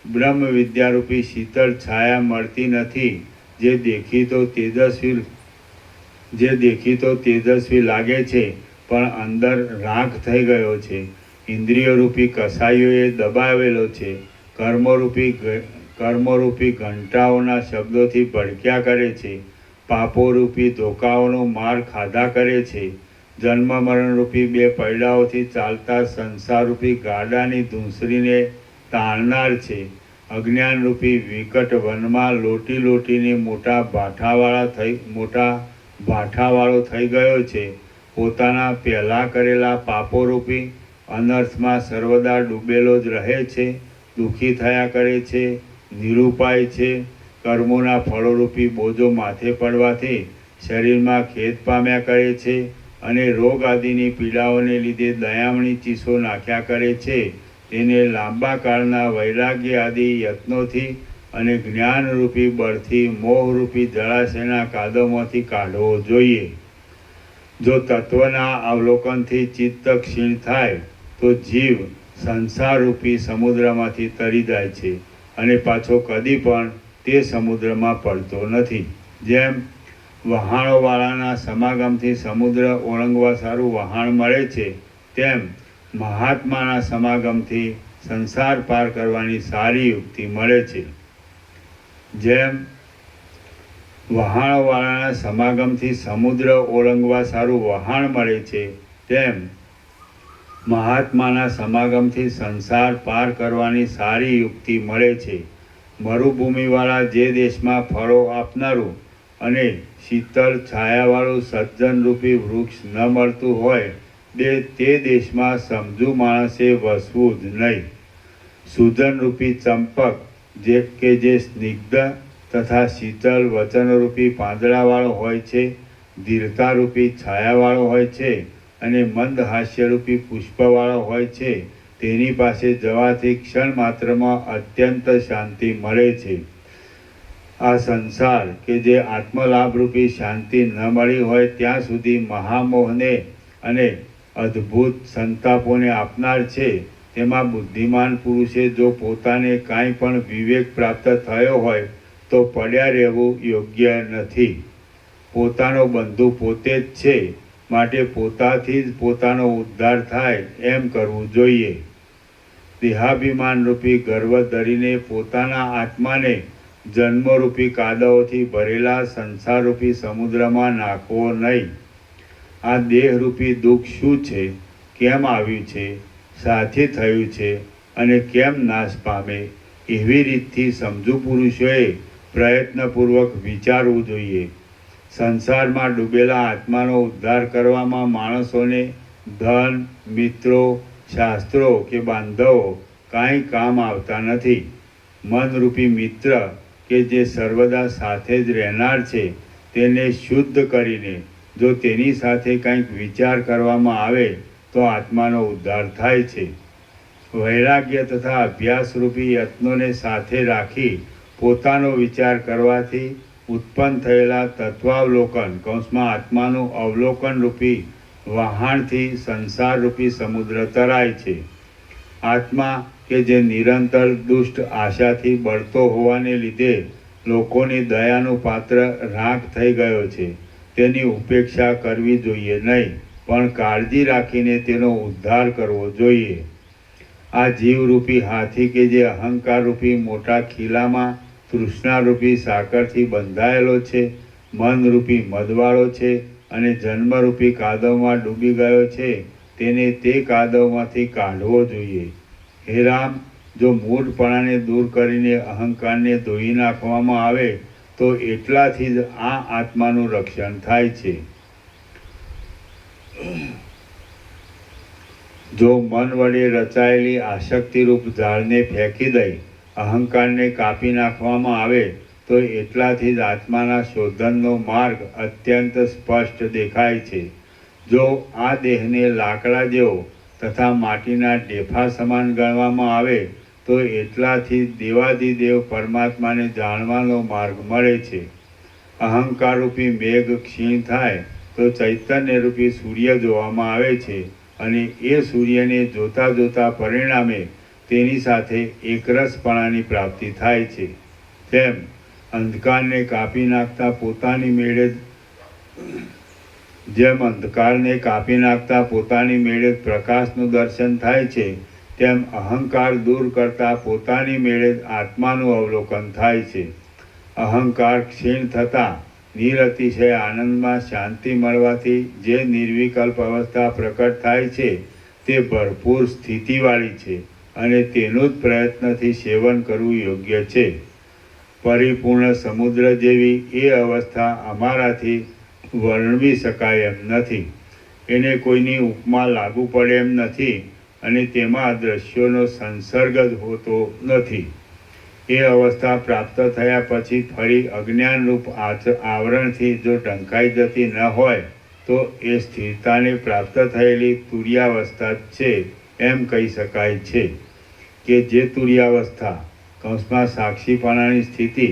બ્રહ્મ વિદ્યારૂપી શીતળ છાયા મળતી નથી, જે દેખીતો તેજસ્વી લાગે છે પણ અંદર રાખ થઈ ગયો છે, ઇન્દ્રિયોરૂપી કસાઈઓએ દબાવેલો છે, કર્મરૂપી ઘંટાઓના શબ્દોથી ભડક્યા કરે છે, પાપોરૂપી ધોકાઓનો માર ખાધા કરે છે, જન્મ મરણરૂપી બે પૈડાઓથી ચાલતા સંસારરૂપી ગાડાની ધૂંસરીને તાણનાર છે, અજ્ઞાનરૂપી વિકટ વનમાં લોટીને મોટા ભાઠાવાળો થઈ ગયો છે, પોતાના પહેલાં કરેલા પાપોરૂપી અનર્થમાં સર્વદા ડૂબેલો જ રહે છે, દુઃખી થયા કરે છે, નિરૂપાય છે, કર્મોના ફળોરૂપી બોજો માથે પડવાથી શરીરમાં ખેદ પામ્યા કરે છે, અને રોગ આદિની પીડાઓને લીધે દયામણી ચીસો નાખ્યા કરે છે તેને લાંબા કાળના વૈરાગ્ય આદિ યત્નોથી અને જ્ઞાનરૂપી બળથી મોહરૂપી જળાશયના કાદવમાંથી કાઢવો જોઈએ. જો તત્વના અવલોકનથી ચિત્ત ક્ષીણ થાય તો જીવ સંસારરૂપી સમુદ્રમાંથી તરી જાય છે અને પાછો કદી પણ તે સમુદ્રમાં પડતો નથી. જેમ વહાણોવાળાના સમાગમથી સમુદ્ર ઓળંગવા સારું વહાણ મળે છે, તેમ મહાત્માના સમાગમથી સંસાર પાર કરવાની સારી યુક્તિ મળે છે. જેમ વહાણોવાળાના સમાગમથી સમુદ્ર ઓળંગવા સારું વહાણ મળે છે, તેમ મહાત્માના સમાગમથી સંસાર પાર કરવાની સારી યુક્તિ મળે છે. મરુભૂમિવાળા જે દેશમાં ફળો આપનારું અને શીતળ છાયાવાળું સજ્જનરૂપી વૃક્ષ ન મળતું હોય તે દેશમાં સમજુ માણસે વસવું જ નહીં. સુજનરૂપી ચંપક જે સ્નિગ્ધ તથા શીતળ વચનરૂપી પાંદડાવાળો હોય છે, ધીરતારૂપી છાયાવાળો હોય છે અને મંદ હાસ્યરૂપી પુષ્પવાળો હોય છે, તેની પાસે જવાથી ક્ષણ માત્રમાં અત્યંત શાંતિ મળે છે. આ સંસાર કે જે આત્મલાભરૂપી શાંતિ ન મળી હોય ત્યાં સુધી મહામોહને અને અદ્ભુત સંતાપોને આપનાર છે, તેમાં બુદ્ધિમાન પુરુષે જો પોતાને કાંઈ પણ વિવેક પ્રાપ્ત થયો હોય તો પડ્યા રહેવું યોગ્ય નથી. પોતાનો બંધુ પોતે જ છે, માટે પોતાથી જ પોતાનો ઉદ્ધાર થાય એમ કરવું જોઈએ. દેહાભિમાનરૂપી ગર્વ ધરીને પોતાના આત્માને જન્મરૂપી કાદવોથી ભરેલા સંસારરૂપી સમુદ્રમાં નાખવો નહીં. આ દેહરૂપી દુઃખ શું છે, કેમ આવ્યું છે, સાથી થયું છે અને કેમ નાશ પામે, એવી રીતથી સમજુ પુરુષોએ પ્રયત્નપૂર્વક વિચારવું જોઈએ. સંસારમાં ડૂબેલા આત્માનો ઉદ્ધાર કરવામાં માણસોને ધન, મિત્રો, શાસ્ત્રો કે બાંધવો કાંઈ કામ આવતા નથી. મનરૂપી મિત્ર કે જે સર્વદા સાથે જ રહેનાર છે, તેને શુદ્ધ કરીને જો તેની સાથે કંઈક વિચાર કરવામાં આવે તો આત્માનો ઉદ્ધાર થાય છે. વૈરાગ્ય તથા અભ્યાસરૂપી યત્નોને સાથે રાખી પોતાનો વિચાર કરવાથી ઉત્પન્ન થયેલા તત્વાવલોકન આત્માનું અવલોકનરૂપી વહાણથી સંસારરૂપી સમુદ્ર તરાય છે. આત્મા કે જે નિરંતર દુષ્ટ આશાથી બળતો હોવાને લીધે લોકોની દયાનું પાત્ર રાખ થઈ ગયો છે, તેની ઉપેક્ષા કરવી જોઈએ નહીં, પણ કાળજી રાખીને તેનો ઉદ્ધાર કરવો જોઈએ. આ જીવરૂપી હાથી કે જે અહંકારરૂપી મોટા ખીલામાં તૃષ્ણારૂપી સાકરથી બંધાયેલો છે, મનરૂપી મદવાળો છે અને જન્મરૂપી કાદવમાં ડૂબી ગયો છે, તેને તે કાદવમાંથી કાઢવો જોઈએ. હે રામ, જો મૂઢપણાને દૂર કરીને અહંકારને ધોઈ નાખવામાં આવે તો એટલાથી જ આ આત્માનું રક્ષણ થાય છે. જો મન વડે રચાયેલી આસક્તિરૂપ ઝાડને ફેંકી દઈ અહંકારને કાપી નાખવામાં આવે તો એટલાથી જ આત્માના શોધનનો માર્ગ અત્યંત સ્પષ્ટ દેખાય છે. જો આ દેહને લાકડા જેવો તથા માટીના ઢેફા સમાન ગણવામાં આવે તો એટલાથી દેવાધિદેવ પરમાત્માને જાણવાનો માર્ગ મળે છે. અહંકારરૂપી મેઘ ક્ષીણ થાય તો ચૈતન્યરૂપી સૂર્ય જોવામાં આવે છે અને એ સૂર્યને જોતા જોતા પરિણામે તેની સાથે એકરસપણાની પ્રાપ્તિ થાય છે. તેમ અંધકારને કાપી નાખતા પોતાની મેળે પ્રકાશનું દર્શન થાય છે, તેમ અહંકાર દૂર કરતા પોતાની મેળે આત્માનું અવલોકન થાય છે. અહંકાર ક્ષીણ થતાં નિરતિશય આનંદમાં શાંતિ મળવાથી જે નિર્વિકલ્પ અવસ્થા પ્રકટ થાય છે તે ભરપૂર સ્થિતિવાળી છે અને તેનું જ પ્રયત્નથી સેવન કરવું યોગ્ય છે. પરિપૂર્ણ સમુદ્ર જેવી એ અવસ્થા અમારાથી વર્ણવી શકાય એમ નથી. એને કોઈની ઉપમા લાગુ પડે એમ નથી અને તેમાં દ્રશ્યોનો સંસર્ગ જ હોતો નથી. એ અવસ્થા પ્રાપ્ત થયા પછી ફરી અજ્ઞાનરૂપ આવરણથી જો ઢંકાઈ જતી ન હોય તો એ સ્થિરતાને પ્રાપ્ત થયેલી તુર્યાવસ્થા જ છે એમ કહી શકાય છે. કે જે તુર્યાવસ્થા કૌંસમાં સાક્ષીપણાની સ્થિતિ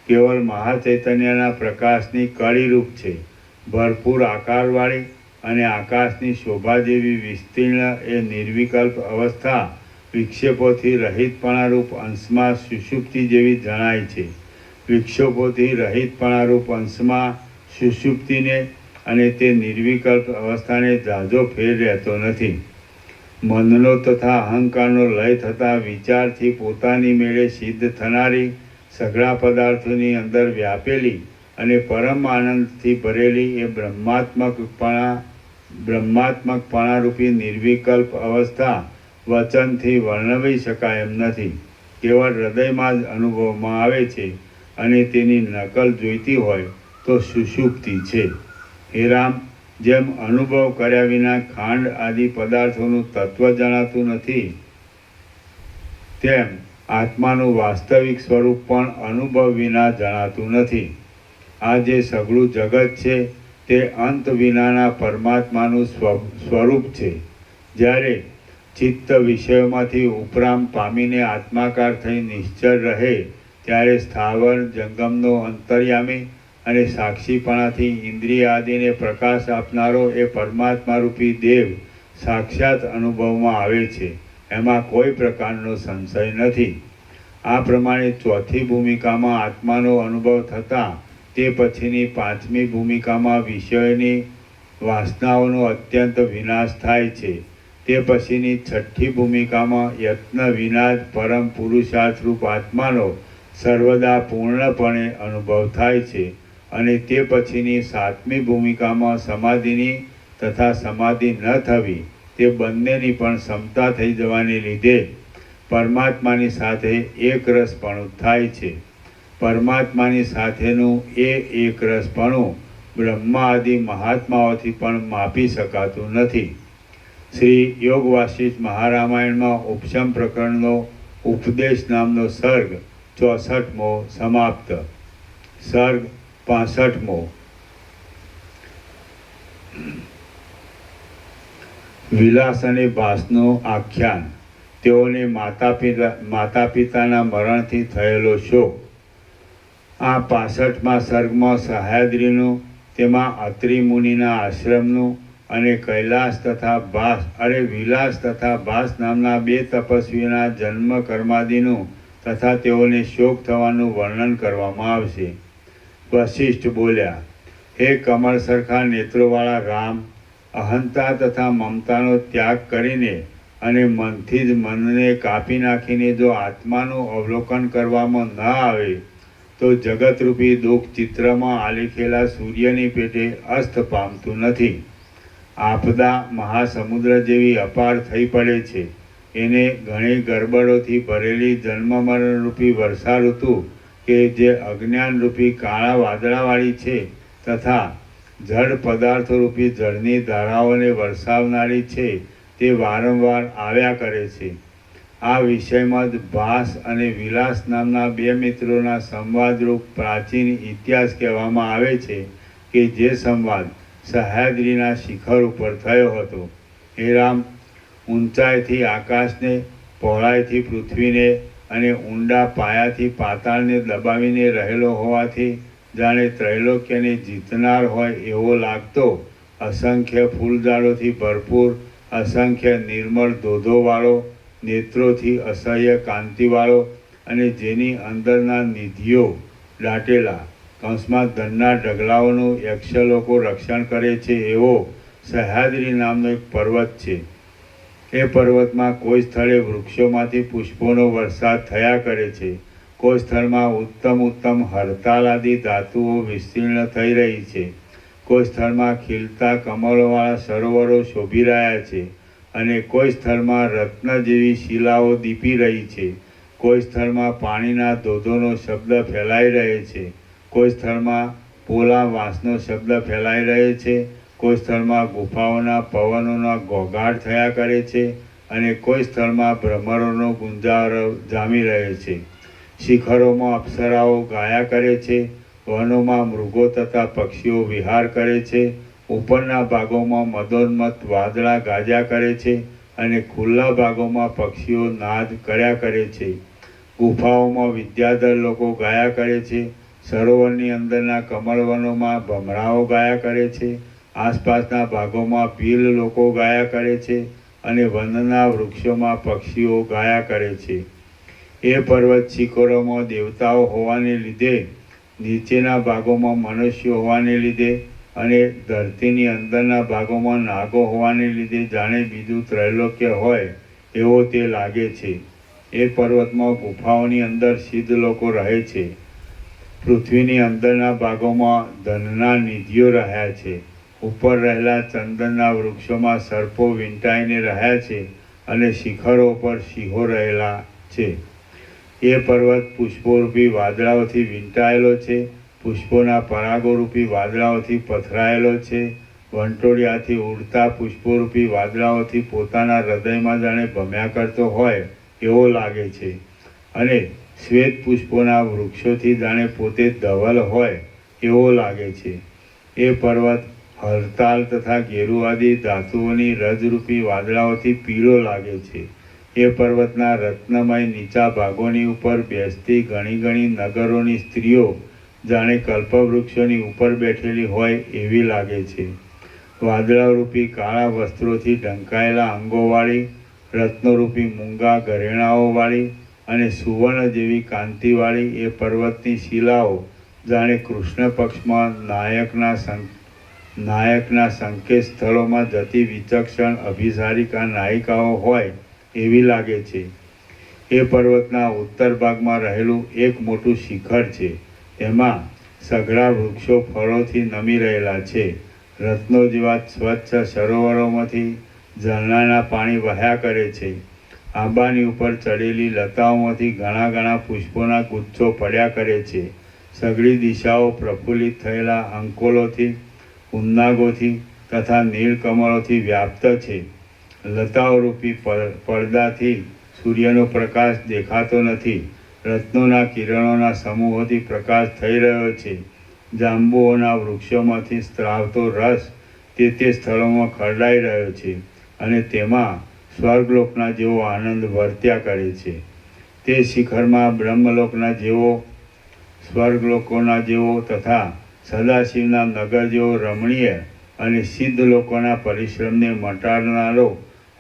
કેવળ મહાચૈતન્યના પ્રકાશની કળીરૂપ છે. ભરપૂર આકારવાળી અને આકાશની શોભા જેવી વિસ્તીર્ણ એ નિર્વિકલ્પ અવસ્થા વિક્ષેપોથી રહિતપણારૂપ અંશમાં સુષુપ્તિ જેવી જણાય છે. વિક્ષેપોથી રહિતપણારૂપ અંશમાં સુષુપ્તિને અને તે નિર્વિકલ્પ અવસ્થાને ઝાઝો ફેર રહેતો નથી. મનનો તથા અહંકારનો લય થતા વિચારથી પોતાની મેળે સિદ્ધ થનારી સઘળા પદાર્થોની અંદર વ્યાપેલી અને પરમ આનંદથી ભરેલી એ બ્રહ્માત્મકપણારૂપી નિર્વિકલ્પ અવસ્થા વચનથી વર્ણવી શકાય એમ નથી. કેવળ હૃદયમાં જ અનુભવમાં આવે છે અને તેની નકલ જોઈતી હોય તો સુષુપ્તિ છે. હે રામ, જેમ અનુભવ કર્યા વિના ખાંડ આદિ પદાર્થોનું તત્વ જણાતું નથી, તેમ આત્માનું વાસ્તવિક સ્વરૂપ પણ અનુભવ વિના જણાતું નથી. આ જે સઘળું જગત છે તે અંત વિનાના પરમાત્માનું સ્વરૂપ છે. જ્યારે ચિત્ત વિષયોમાંથી ઉપરામ પામીને આત્માકાર થઈ નિશ્ચળ રહે ત્યારે સ્થાવર જંગમનો અંતર્યામી અને સાક્ષીપણાથી ઇન્દ્રિય આદિને પ્રકાશ આપનારો એ પરમાત્મારૂપી દેવ સાક્ષાત અનુભવમાં આવે છે. એમાં કોઈ પ્રકારનો સંશય નથી. આ પ્રમાણે ચોથી ભૂમિકામાં આત્માનો અનુભવ થતાં તે પછીની પાંચમી ભૂમિકામાં વિષયોની વાસનાઓનો અત્યંત વિનાશ થાય છે. તે પછીની છઠ્ઠી ભૂમિકામાં યત્ન વિના જ પરમ પુરુષાર્થરૂપ આત્માનો સર્વદા પૂર્ણપણે અનુભવ થાય છે. અને તે પછીની સાતમી ભૂમિકામાં સમાધિની તથા સમાધિ ન થવી તે બંનેની પણ ક્ષમતા થઈ જવાને લીધે પરમાત્માની સાથે એકરસપણું થાય છે. પરમાત્માની સાથેનું એ એકરસપણું બ્રહ્મા આદિ મહાત્માઓથી પણ માપી શકાતું નથી. શ્રી યોગ વાસિષ્ઠ મહારામાયણમાં ઉપશમ પ્રકરણનો ઉપદેશ નામનો સર્ગ 64મો સમાપ્ત. સર્ગ 65મો. વિલાસ અને ભાસનું આખ્યાન. તેઓને માતા પિતાના મરણથી થયેલો શોક. આ 65મા સર્ગમાં સહ્યાદ્રીનું, તેમાં અત્રિ મુનિના આશ્રમનું અને કૈલાસ તથા વિલાસ તથા ભાસ નામના બે તપસ્વીના જન્મ કર્માદિનું તથા તેઓને શોક થવાનું વર્ણન કરવામાં આવશે. વશિષ્ઠ બોલ્યા, હે કમળ સરખા નેત્રોવાળા રામ, અહંતા તથા મમતાનો ત્યાગ કરીને અને મનથી જ મનને કાપી નાખીને જો આત્માનું અવલોકન કરવામાં ન આવે તો જગતરૂપી દુઃખ ચિત્રમાં આલેખેલા સૂર્યની પેટે અસ્ત પામતું નથી. આપદા મહાસમુદ્ર જેવી અપાર થઈ પડે છે. એને ઘણી ગરબડોથી ભરેલી જન્મ મરણરૂપી વર્ષા ઋતુ કે જે અજ્ઞાનરૂપી કાળા વાદળાવાળી છે તથા જળ પદાર્થોરૂપી જળની ધારાઓને વરસાવનારી છે તે વારંવાર આવ્યા કરે છે. આ વિષયમાં જ ભાસ અને વિલાસ નામના બે મિત્રોના સંવાદરૂપ પ્રાચીન ઇતિહાસ કહેવામાં આવે છે કે જે સંવાદ સહ્યાદ્રીના શિખર ઉપર થયો હતો. હે રામ, ઊંચાઈથી આકાશને, પહોળાઈથી પૃથ્વીને અને ઊંડા પાયાથી પાતાળને દબાવીને રહેલો હોવાથી જાણે ત્રૈલોક્યને જીતનાર હોય એવો લાગતો, અસંખ્ય ફૂલઝાડોથી ભરપૂર, અસંખ્ય નિર્મળ ધોધોવાળો, નેત્રોથી અસહ્ય કાંતિવાળો અને જેની અંદરના નિધિઓ દાટેલા કૌંસમાં ધનના ઢગલાઓનું યક્ષલોકો રક્ષણ કરે છે એવો સહ્યાદ્રી નામનો એક પર્વત છે. એ પર્વતમાં કોઈ સ્થળે વૃક્ષોમાંથી પુષ્પોનો વરસાદ થયા કરે છે. કોઈ સ્થળમાં ઉત્તમ હરતાલ આદિ ધાતુઓ વિસ્તીર્ણ થઈ રહી છે. કોઈ સ્થળમાં ખીલતા કમળોવાળા સરોવરો શોભી રહ્યા છે અને કોઈ સ્થળમાં રત્ન જેવી શિલાઓ દીપી રહી છે. કોઈ સ્થળમાં પાણીના ધોધોનો શબ્દ ફેલાઈ રહે છે. કોઈ સ્થળમાં પોલા વાંસનો શબ્દ ફેલાઈ રહે છે. કોઈ સ્થળમાં ગુફાઓના પવનોના ઘોઘાટ થયા કરે છે અને કોઈ સ્થળમાં ભ્રમરોનો ગુંજારો જામી રહે છે. શિખરોમાં અપ્સરાઓ ગાયા કરે છે. વનોમાં મૃગો તથા પક્ષીઓ વિહાર કરે છે. ઉપરના ભાગોમાં મદોન્મત્ત વાદળા ગાજ્યા કરે છે અને ખુલ્લા ભાગોમાં પક્ષીઓ નાદ કર્યા કરે છે. ગુફાઓમાં વિદ્યાધર લોકો ગાયા કરે છે. સરોવરની અંદરના કમળવનોમાં ભમરાઓ ગાયા કરે છે. આસપાસના ભાગોમાં ભીલ લોકો ગાયા કરે છે અને વનના વૃક્ષોમાં પક્ષીઓ ગાયા કરે છે. એ પર્વત શિખરોમાં દેવતાઓ હોવાને લીધે, નીચેના ભાગોમાં મનુષ્યો હોવાને લીધે અને ધરતીની અંદરના ભાગોમાં નાગો હોવાને લીધે જાણે બીજું ત્રૈલોક્ય હોય એવો તે લાગે છે. એ પર્વતમાં ગુફાઓની અંદર સિદ્ધ લોકો રહે છે. પૃથ્વીની અંદરના ભાગોમાં ધનના નિધિઓ રહ્યા છે. ઉપર રહેલા ચંદનના વૃક્ષોમાં સર્પો વીંટાઈને રહ્યા છે અને શિખરો પર સિંહો રહેલા છે. એ પર્વત પુષ્પોરૂપી વાદળાઓથી વીંટાયેલો છે. પુષ્પોના પરાગોરૂપી વાદળાઓથી પથરાયેલો છે. વંટોળિયાથી ઉડતા પુષ્પોરૂપી વાદળાઓથી પોતાના હૃદયમાં જાણે ભમ્યા કરતો હોય એવો લાગે છે. અને શ્વેત પુષ્પોના વૃક્ષોથી જાણે પોતે ધવલ હોય એવો લાગે છે. એ પર્વત હરતાલ તથા ગેરુ આદિ ધાતુઓની રજરૂપી વાદળાઓથી પીળો લાગે છે. એ પર્વતના રત્નમય નીચા ભાગોની ઉપર બેસતી ઘણી ઘણી નગરોની સ્ત્રીઓ જાણે કલ્પવૃક્ષોની ઉપર બેઠેલી હોય એવી લાગે છે. વાદળારૂપી કાળા વસ્ત્રોથી ઢંકાયેલા અંગોવાળી, રત્નોરૂપી મૂંગા ઘરેણાઓવાળી અને સુવર્ણ જેવી કાંતિવાળી એ પર્વતની શિલાઓ જાણે કૃષ્ણ પક્ષમાં નાયકના સંકેત સ્થળોમાં જતી વિચક્ષણ અભિસારિકા નાયિકાઓ હોય એવી લાગે છે. એ પર્વતના ઉત્તર ભાગમાં રહેલું એક મોટું શિખર છે. તેમાં સઘળા વૃક્ષો ફળોથી નમી રહેલા છે. રત્નો જેવા સ્વચ્છ સરોવરોમાંથી ઝરણાના પાણી વહ્યા કરે છે. આંબાની ઉપર ચડેલી લતાઓમાંથી ઘણા ઘણા પુષ્પોના ગુચ્છો પડ્યા કરે છે. સઘળી દિશાઓ પ્રફુલ્લિત થયેલા અંકોલોથી, ઉન્નાગોથી તથા નીલકમળોથી વ્યાપ્ત છે. લતાઓરૂપી પડદાથી સૂર્યનો પ્રકાશ દેખાતો નથી. રત્નોના કિરણોના સમૂહોથી પ્રકાશ થઈ રહ્યો છે. જાંબુઓના વૃક્ષોમાંથી સ્ત્રાવતો રસ તે સ્થળોમાં ખરડાઈ રહ્યો છે અને તેમાં સ્વર્ગલોકના જેવો આનંદ વર્ત્યા કરે છે. તે શિખરમાં બ્રહ્મલોકના જેવો, સ્વર્ગલોકોના જેવો તથા સદાશિવના નગર જેવો રમણીય અને સિદ્ધ લોકોના પરિશ્રમને મટાડનારો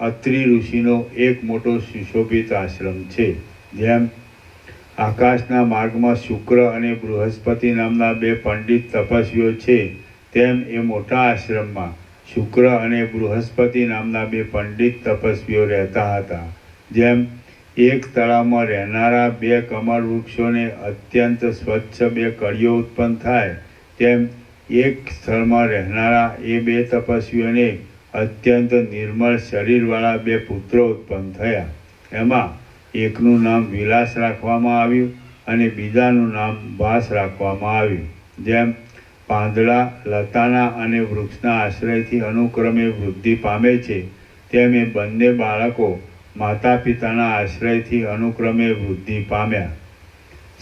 અત્રિ ઋષિનો એક મોટો સુશોભિત આશ્રમ છે. જેમ આકાશના માર્ગમાં શુક્ર અને બૃહસ્પતિ નામના બે પંડિત તપસ્વીઓ છે, તેમ એ મોટા આશ્રમમાં શુક્ર અને બૃહસ્પતિ નામના બે પંડિત તપસ્વીઓ રહેતા હતા. જેમ એક તળાવમાં રહેનારા બે કમળ વૃક્ષોને અત્યંત સ્વચ્છ બે કળીઓ ઉત્પન્ન થાય, તેમ એક સ્થળમાં રહેનારા એ બે તપસ્વીઓને અત્યંત નિર્મળ શરીરવાળા બે પુત્રો ઉત્પન્ન થયા. એમાં એકનું નામ વિલાસ રાખવામાં આવ્યું અને બીજાનું નામ ભાસ રાખવામાં આવ્યું. જેમ પાંદડા લતાના અને વૃક્ષના આશ્રયથી અનુક્રમે વૃદ્ધિ પામે છે, તેમ એ બંને બાળકો માતા પિતાના આશ્રયથી અનુક્રમે વૃદ્ધિ પામ્યા.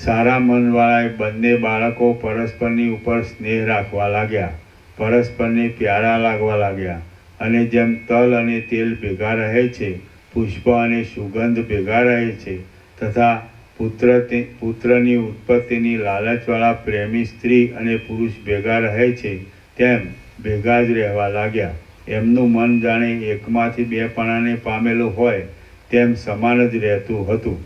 સારા મનવાળા એ બંને બાળકો પરસ્પરની ઉપર સ્નેહ રાખવા લાગ્યા, પરસ્પરને પ્યારા લાગવા લાગ્યા અને જેમ તલ અને તેલ ભેગા રહે છે, પુષ્પ અને સુગંધ ભેગા રહે છે તથા પુત્રની ઉત્પત્તિની લાલચવાળા પ્રેમી સ્ત્રી અને પુરુષ ભેગા રહે છે, તેમ ભેગા જ રહેવા લાગ્યા. એમનું મન જાણે એકમાંથી બે પણાને પામેલું હોય તેમ સમાન જ રહેતું હતું.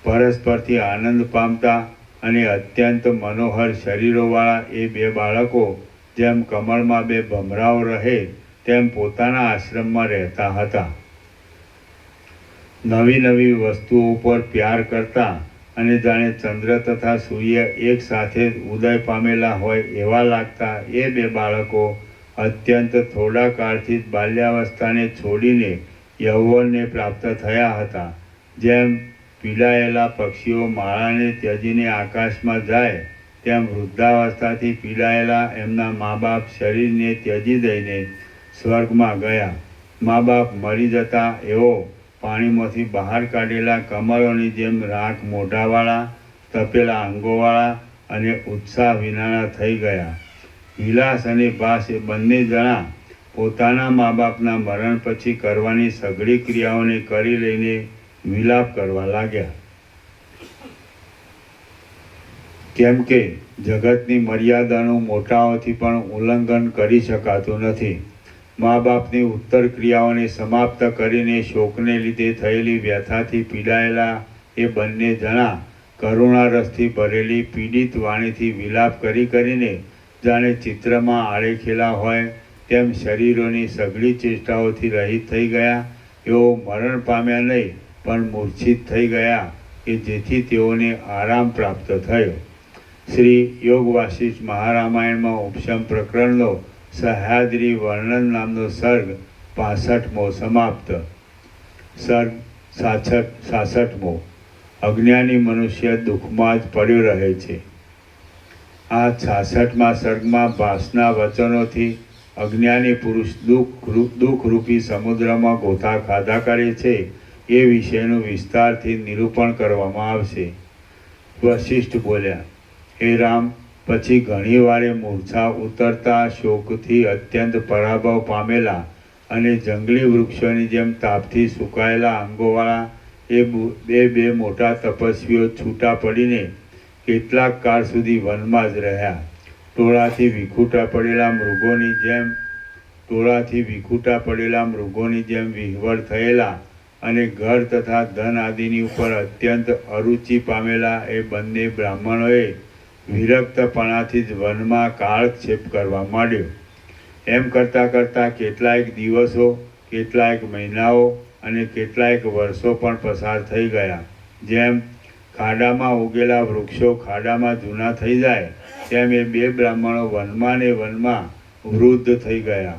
પરસ્પરથી આનંદ પામતા અને અત્યંત મનોહર શરીરોવાળા એ બે બાળકો જેમ કમળમાં બે ભમરાઓ રહે તેમ પોતાના આશ્રમમાં રહેતા હતા. નવી નવી વસ્તુઓ ઉપર પ્યાર કરતા અને જાણે ચંદ્ર તથા સૂર્ય એક સાથે ઉદય પામેલા હોય એવા લાગતા એ બે બાળકો અત્યંત થોડા કાળથી જ બાલ્યાવસ્થાને છોડીને યૌવનને પ્રાપ્ત થયા હતા. જેમ પીડાયેલા પક્ષીઓ માળાને ત્યજીને આકાશમાં જાય, તેમ વૃદ્ધાવસ્થાથી પીડાયેલા એમના મા બાપ શરીરને ત્યજી દઈને સ્વર્ગમાં ગયા. મા બાપ મરી જતા એવો પાણીમાંથી બહાર કાઢેલા કમળોની જેમ રાખ મોઢાવાળા, તપેલા અંગોવાળા અને ઉત્સાહ વિનાના થઈ ગયા. વિલાસ અને ભાસ એ બંને જણા પોતાના મા બાપના મરણ પછી કરવાની સઘળી ક્રિયાઓને કરી લઈને વિલાપ કરવા લાગ્યા. કેમ કે જગતની મર્યાદાનું મોટાઓથી પણ ઉલ્લંઘન કરી શકાતું નથી. મા બાપની ઉત્તર ક્રિયાઓને સમાપ્ત કરીને શોકને લીધે થયેલી વ્યથાથી પીડાયેલા એ બંને જણા કરુણારસથી ભરેલી પીડિત વાણીથી વિલાપ કરીને જાણે ચિત્રમાં આળેખેલા હોય તેમ શરીરોની સઘળી ચેષ્ટાઓથી રહિત થઈ ગયા. એઓ મરણ પામ્યા નહીં પણ મૂર્છિત થઈ ગયા કે જેથી તેઓને આરામ પ્રાપ્ત થયો. શ્રી યોગ વાસિષ્ઠ મહારામાયણમાં ઉપશમ પ્રકરણનો સહ્યાદ્રી વર્ણન નામનો સર્ગ 65મો સમાપ્ત. સર્ગ 66મો. અજ્ઞાની મનુષ્ય દુઃખમાં જ પડ્યો રહે છે. આ 66મા સર્ગમાં ભાસના વચનોથી અજ્ઞાની પુરુષ દુઃખરૂપી સમુદ્રમાં ગોથા ખાધા કરે છે એ વિષયનું વિસ્તારથી નિરૂપણ કરવામાં આવશે. વશિષ્ઠ બોલ્યા, હે રામ, પછી ઘણી વારે મૂર્છા ઉતરતા શોકથી અત્યંત પરાભવ પામેલા અને જંગલી વૃક્ષોની જેમ તાપથી સુકાયેલા અંગોવાળા એ બે મોટા તપસ્વીઓ છૂટા પડીને કેટલાક કાળ સુધી વનમાં જ રહ્યા. ટોળાથી વિખૂટા પડેલા મૃગોની જેમ વિહવળ થયેલા અને ઘર તથા ધન આદિની ઉપર અત્યંત અરુચિ પામેલા એ બંને બ્રાહ્મણોએ વિરક્તપણાથી જ વનમાં કાળક્ષેપ કરવા માંડ્યો. એમ કરતાં કરતાં કેટલાયક દિવસો, કેટલાયક મહિનાઓ અને કેટલાયક વર્ષો પણ પસાર થઈ ગયા. જેમ ખાડામાં ઉગેલા વૃક્ષો ખાડામાં જૂના થઈ જાય તેમ એ બે બ્રાહ્મણો વનમાં ને વનમાં વૃદ્ધ થઈ ગયા.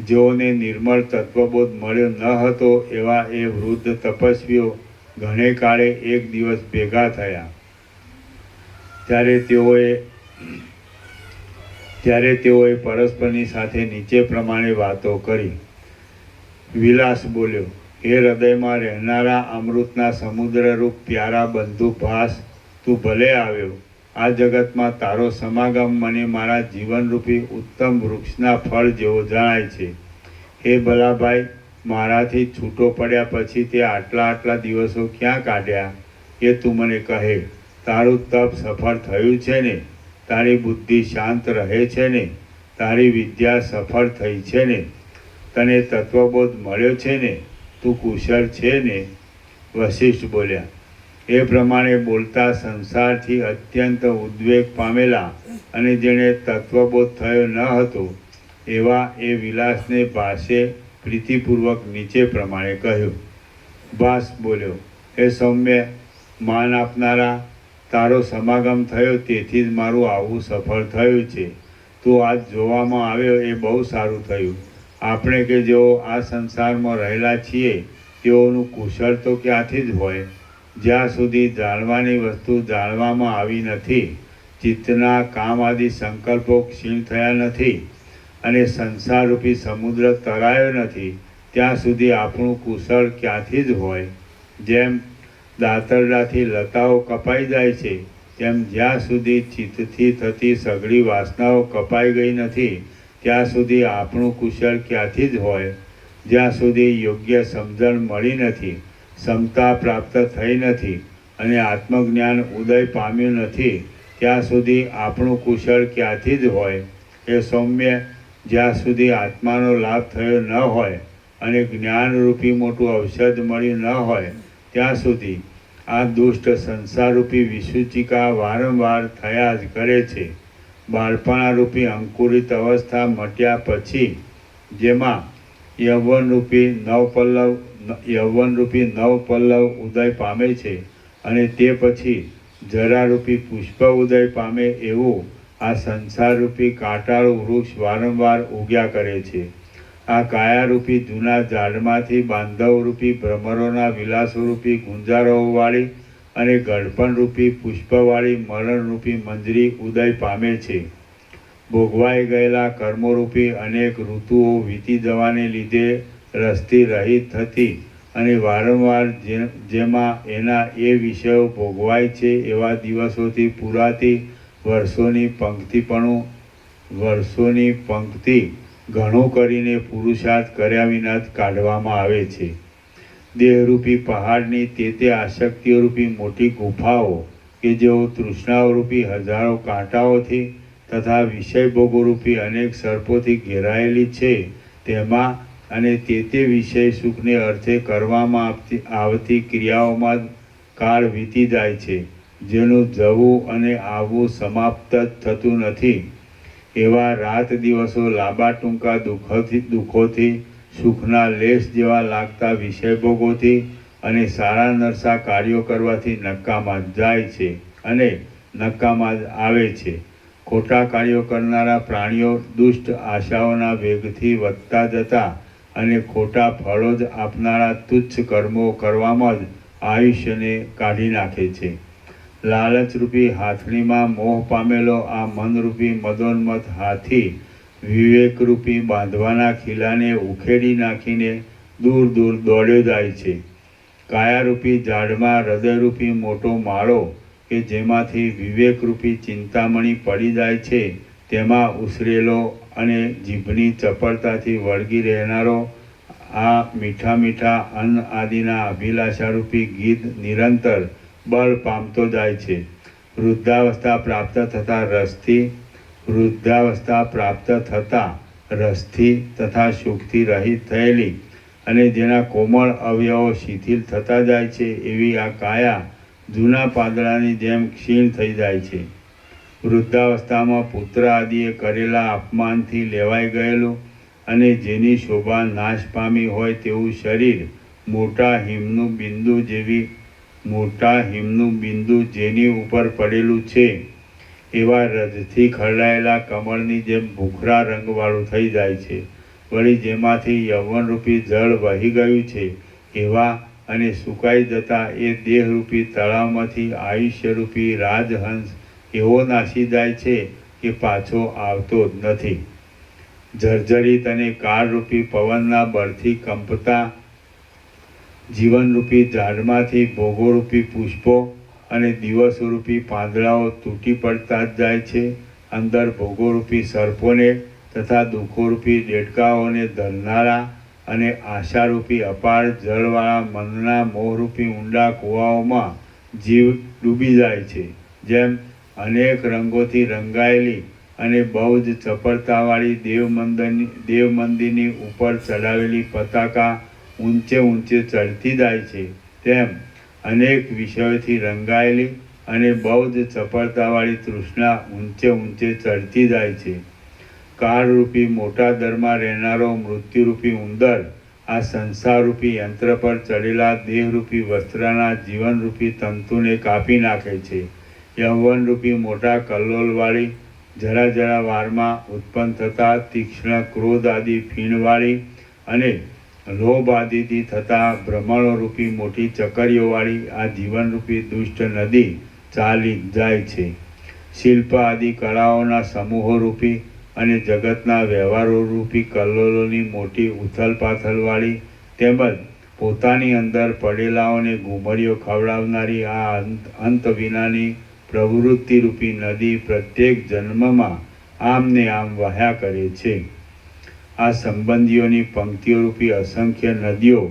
જેઓને નિર્મળ તત્વબોધ મળ્યો ન હતો એવા એ વૃદ્ધ તપસ્વીઓ ઘણે કાળે એક દિવસ ભેગા થયા. ત્યારે તેઓએ પરસ્પરની સાથે નીચે પ્રમાણે વાતો કરી. વિલાસ બોલ્યો, હે હૃદયમાં રહેનારા અમૃતના સમુદ્રરૂપ પ્યારા બંધુ ભાસ, તું ભલે આવ્યો. આ જગતમાં તારો સમાગમ મને મારા જીવનરૂપી ઉત્તમ વૃક્ષના ફળ જેવો જણાય છે. હે ભલાભાઈ, મારાથી છૂટો પડ્યા પછી તે આટલા દિવસો ક્યાં કાઢ્યા એ તું મને કહે. તારું તપ સફળ થયું છે ને? તારી બુદ્ધિ શાંત રહે છે ને? તારી વિદ્યા સફળ થઈ છે ને? તને તત્વબોધ મળ્યો છે ને? તું કુશળ છે ને? વશિષ્ઠ બોલ્યા. એ પ્રમાણે બોલતા સંસારથી અત્યંત ઉદ્વેગ પામેલા અને જેણે તત્વબોધ થયો ન હતો એવા એ વિલાસને ભાસે પ્રીતિપૂર્વક નીચે પ્રમાણે કહ્યું. ભાસ બોલ્યો, હે સૌમ્ય, માન આપનારા, તારો સમાગમ થયો તેથી જ મારું આવું સફળ થયું છે. તું આજ જોવામાં આવ્યો એ બહુ સારું થયું. આપણે કે જેઓ આ સંસારમાં રહેલા છીએ તેઓનું કુશળ તો ક્યાંથી જ હોય? જ્યાં સુધી જાણવાની વસ્તુ જાણવામાં આવી નથી, ચિત્તના કામ આદિ સંકલ્પો ક્ષીણ થયા નથી અને સંસારરૂપી સમુદ્ર તરાયો નથી, ત્યાં સુધી આપણું કુશળ ક્યાંથી જ હોય? જેમ દાતરડાથી લતાઓ કપાઈ જાય છે તેમ જ્યાં સુધી ચિત્તથી થતી સઘળી વાસનાઓ કપાઈ ગઈ નથી ત્યાં સુધી આપણું કુશળ ક્યાંથી જ હોય? જ્યાં સુધી યોગ્ય સમજણ મળી નથી, ક્ષમતા પ્રાપ્ત થઈ નથી અને આત્મજ્ઞાન ઉદય પામ્યું નથી ત્યાં સુધી આપણું કુશળ ક્યાંથી જ હોય? એ સૌમ્ય, જ્યાં સુધી આત્માનો લાભ થયો ન હોય અને જ્ઞાનરૂપી મોટું ઔષધ મળ્યું ન હોય ત્યાં સુધી આ દુષ્ટ સંસારરૂપી વિસૂચિકા વારંવાર થયા જ કરે છે. બાળપણારૂપી અંકુરિત અવસ્થા મટ્યા પછી જેમાં યૌવનરૂપી નવપલ્લવ ઉદય પામે છે અને તે પછી જરારૂપી પુષ્પ ઉદય પામે એવું આ સંસારરૂપી કાંટાળું વૃક્ષ વારંવાર ઉગ્યા કરે છે. આ કાયારૂપી જૂના ઝાડમાંથી બાંધવરૂપી ભ્રમરોના વિલાસોરૂપી ગુંજારોવાળી અને ગળપણરૂપી પુષ્પવાળી મરણરૂપી મંજરી ઉદય પામે છે. ભોગવાઈ ગયેલા કર્મોરૂપી અનેક ઋતુઓ વીતી જવાને લીધે રસથી રહિત થતી અને વારંવાર જેમાં એના એ વિષયો ભોગવાય છે એવા દિવસોથી પૂરાતી વર્ષોની પંક્તિપણું વર્ષોની પંક્તિ ઘણું કરીને પુરુષાર્થ કર્યા વિના જ કાઢવામાં આવે છે. દેહરૂપી પહાડની તે આસક્તિઓરૂપી મોટી ગુફાઓ કે જેઓ તૃષ્ણાઓરૂપી હજારો કાંટાઓથી તથા વિષય ભોગોરૂપી અનેક સર્પોથી ઘેરાયેલી છે, તેમાં અને તે વિષય સુખને અર્થે કરવામાં આવતી ક્રિયાઓમાં જ કાળ વીતી જાય છે, જેનું જવું અને આવવું સમાપ્ત જ થતું નથી. એવા રાત દિવસો લાંબા ટૂંકા દુઃખોથી, સુખના લેશ જેવા લાગતા વિષયભોગોથી અને સારા નરસા કાર્યો કરવાથી નકામા જ જાય છે અને નકામા જ આવે છે. ખોટા કાર્યો કરનારા પ્રાણીઓ દુષ્ટ આશાઓના વેગથી વધતા જતા અને ખોટા ફળો જ આપનારા તુચ્છ કર્મો કરવામાં જ આયુષ્યને કાઢી નાખે છે. લાલચરૂપી હાથણીમાં મોહ પામેલો આ મનરૂપી મદોન્મત હાથી વિવેકરૂપી બાંધવાના ખીલાને ઉખેડી નાખીને દૂર દૂર દોડ્યો જાય છે. કાયારૂપી ઝાડમાં હૃદયરૂપી મોટો માળો કે જેમાંથી વિવેકરૂપી ચિંતામણી પડી જાય છે, તેમાં ઉછરેલો અને જીભની ચપળતાથી વળગી રહેનારો આ મીઠા મીઠા અન્ન આદિના અભિલાષારૂપી ગીત નિરંતર બળ પામતો જાય છે. વૃદ્ધાવસ્થા પ્રાપ્ત થતાં રસથી તથા સુખથી રહિત થયેલી અને જેના કોમળ અવયવો શિથિલ થતા જાય છે, એવી આ કાયા જૂના પાંદડાની જેમ ક્ષીણ થઈ જાય છે. વૃદ્ધાવસ્થામાં પુત્ર આદિએ કરેલા અપમાનથી લેવાઈ ગયેલું અને જેની શોભા નાશ પામી હોય તેવું શરીર મોટા હિમનું બિંદુ જેની ઉપર પડેલું છે, એવા રજથી ખરડાયેલા કમળની જેમ ભૂખરા રંગવાળું થઈ જાય છે. વળી જેમાંથી યૌવનરૂપી જળ વહી ગયું છે, એવા અને સુકાઈ જતા એ દેહરૂપી તળાવમાંથી આયુષ્યરૂપી રાજહંસ એવો નાસી જાય છે કે પાછો આવતો જ નથી. જર્જરિત અને કાળરૂપી પવનના બળથી કંપતા જીવનરૂપી ઝાડમાંથી ભોગોરૂપી પુષ્પો અને દિવસોરૂપી પાંદડાઓ તૂટી પડતા જ જાય છે. અંદર ભોગોરૂપી સર્પોને તથા દુઃખોરૂપી દેડકાઓને ધરનારા અને આશારૂપી અપાર જળવાળા મનના મોહરૂપી ઊંડા કૂવાઓમાં જીવ ડૂબી જાય છે. જેમ અનેક રંગોથી રંગાયેલી અને બહુ જ ચપળતાવાળી દેવ મંદિરની ઉપર ચડાવેલી પતાકા ઊંચે ચડતી જાય છે, તેમ અનેક વિષયોથી રંગાયેલી અને બહુ જ ચપળતાવાળી તૃષ્ણા ઊંચે ચડતી જાય છે. કાળરૂપી મોટા દરમાં રહેનારો મૃત્યુરૂપી ઉંદર આ સંસારરૂપી યંત્ર પર ચડેલા દેહરૂપી વસ્ત્રના જીવનરૂપી તંતુને કાપી નાખે છે. યૌવનરૂપી મોટા કલ્લોલવાળી જરા વારમાં ઉત્પન્ન થતા તીક્ષ્ણ ક્રોધ આદિ ફીણવાળી અને લોભ આદિથી થતા ભ્રમણોરૂપી મોટી ચકરીઓવાળી આ જીવનરૂપી દુષ્ટ નદી ચાલી જાય છે. શિલ્પ આદિ કળાઓના સમૂહોરૂપી અને જગતના વ્યવહારોરૂપી કલ્લોલોની મોટી ઉથલપાથલવાળી તેમજ પોતાની અંદર પડેલાઓને ઘૂમરીઓ ખવડાવનારી આ અંત વિનાની પ્રવૃત્તિરૂપી નદી પ્રત્યેક જન્મમાં આમને આમ વહ્યા કરે છે. આ સંબંધીઓની પંક્તિઓરૂપી અસંખ્ય નદીઓ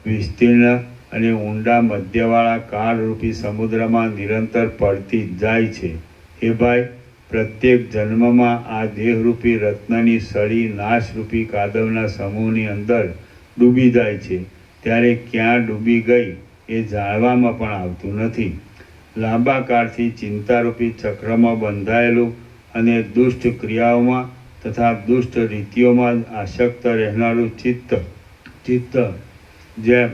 વિસ્તીર્ણ અને ઊંડા મધ્યવાળા કાળરૂપી સમુદ્રમાં નિરંતર પડતી જાય છે. એ ભાઈ, પ્રત્યેક જન્મમાં આ દેહરૂપી રત્નની સળી નાશરૂપી કાદવના સમૂહની અંદર ડૂબી જાય છે. ત્યારે ક્યાં ડૂબી ગઈ એ જાણવામાં પણ આવતું નથી. લાંબા કાળથી ચિંતારૂપી ચક્રમાં બંધાયેલું અને દુષ્ટ ક્રિયાઓમાં તથા દુષ્ટ રીતિઓમાં આસક્ત રહેનારું ચિત્ત જેમ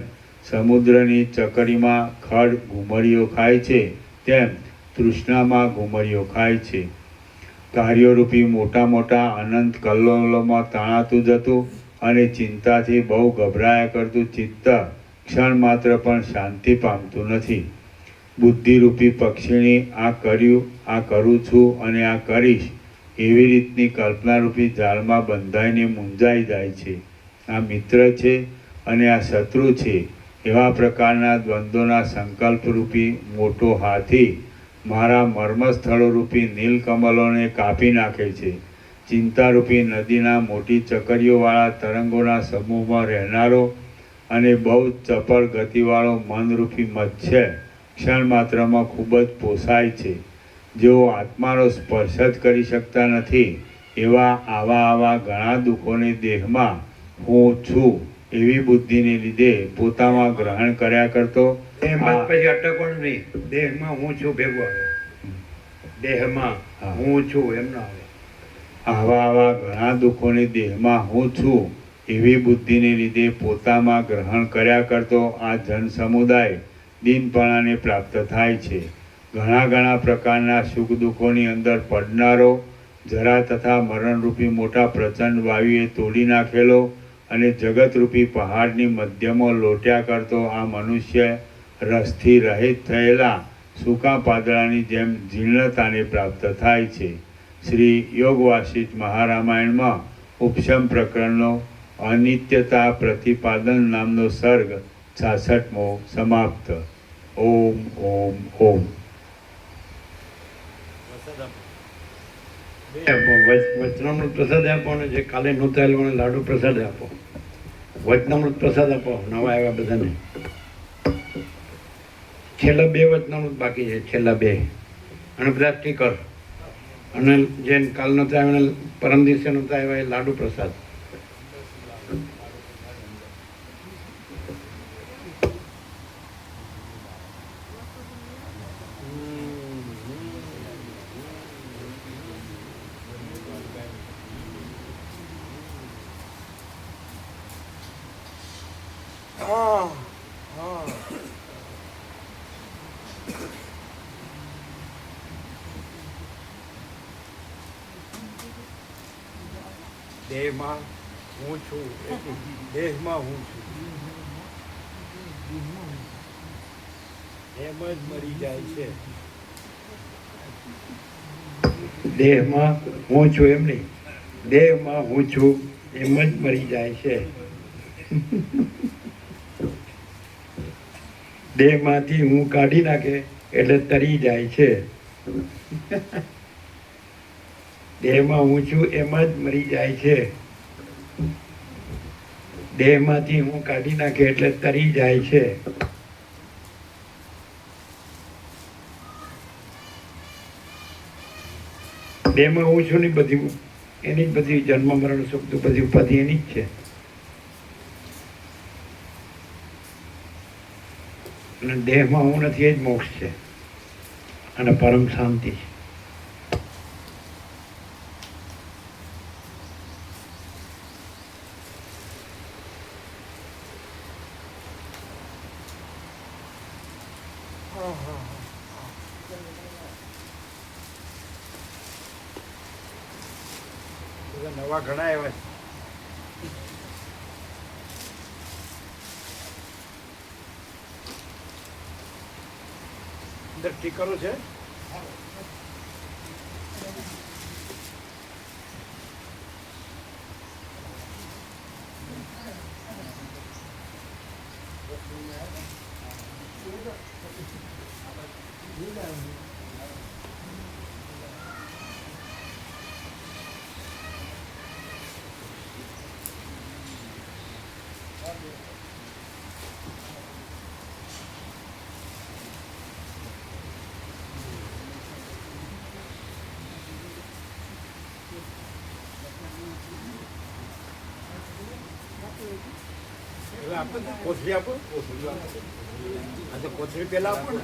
સમુદ્રની ચકરીમાં ખડ ઘૂમરીઓ ખાય છે, તેમ તૃષ્ણામાં ઘૂમરીઓ ખાય છે. કાર્યોરૂપી મોટા અનંત કલ્લોલોમાં તણાતું જતું અને ચિંતાથી બહુ ગભરાયા કરતું ચિત્ત ક્ષણ માત્ર પણ શાંતિ પામતું નથી. બુદ્ધિરૂપી પક્ષીની આ કર્યું, આ કરું છું અને આ કરીશ એવી રીતની કલ્પનારૂપી જાળમાં બંધાઈને મૂંઝાઈ જાય છે. આ મિત્ર છે અને આ શત્રુ છે એવા પ્રકારના દ્વંદ્વોના સંકલ્પરૂપી મોટો હાથી મારા મર્મસ્થળોરૂપી નીલકમલોને કાપી નાખે છે ચિંતારૂપી નદીના મોટી ચકરીઓવાળા તરંગોના સમૂહમાં રહેનારો અને બહુ જ ચપળ ગતિવાળો મનરૂપી મત્સ્ય ક્ષણ માત્રમાં ખૂબ જ પોસાય છે. જેઓ આત્માનો સ્પર્શ જ કરી શકતા નથી આવા ઘણા દુઃખોને દેહમાં હું છું એવી બુદ્ધિને લીધે પોતામાં ગ્રહણ કર્યા કરતો. એમાં પછી અટકવાનું નહીં. દેહમાં હું છું ભેગું આવે. દેહમાં હું છું એમ ના આવે. આવા ઘણા દુઃખોને દેહમાં હું છું એવી બુદ્ધિને લીધે પોતામાં ગ્રહણ કર્યા કરતો આ જન સમુદાય દીનપણાને પ્રાપ્ત થાય છે. ઘણા પ્રકારના સુખ દુઃખોની અંદર પડનારો, જરા તથા મરણરૂપી મોટા પ્રચંડ વાયુએ તોડી નાખેલો અને જગતરૂપી પહાડની મધ્યમાં લોટ્યા કરતો આ મનુષ્ય રસથી રહિત થયેલા સૂકા પાંદડાની જેમ જીર્ણતાને પ્રાપ્ત થાય છે. શ્રી યોગ વાસિષ્ઠ મહારામાયણમાં ઉપશમ પ્રકરણનો અનિત્યતા પ્રતિપાદન નામનો સર્ગ 66મો સમાપ્ત. ઓમ ઓમ ઓમ. વચનામૃત પ્રસાદ આપો ને જે કાલે નોંધાયેલો લાડુ પ્રસાદ આપો. વચનામૃત પ્રસાદ આપો નવા આવ્યા બધાને. છેલ્લા 2 વચનામૃત બાકી છે, છેલ્લા 2 અને બધા સ્ટીકર અને જે કાલ નહોતા આવ્યા પરમ દિવસે નહોતા આવ્યા એ લાડુ પ્રસાદ. દેહમાં હું છું, દેહમાં હું છું, એમ જ મરી જાય છે. દેહમાં હું છું એમ નહીં, દેહમાં હું છું એમ જ મરી જાય છે. દેહમાંથી હું કાઢી નાખે એટલે તરી જાય છે. દેહમાં હું છું એમ જ મરી જાય છે. દેહમાંથી હું કાઢી નાખે એટલે તરી જાય છે. દેહમાં હું છું ની બધી એની જ બધી જન્મ મરણ સુખ તો બધી ઉપાધિ એની જ છે. અને દેહમાં હું નથી એ જ મોક્ષ છે અને પરમ શાંતિ છે. નવા ઘણા એવા છે. અંદર સ્ટીકરો છે. આપો ને કોથળી આપો. આ તો કોથળી પેલા આપો ને.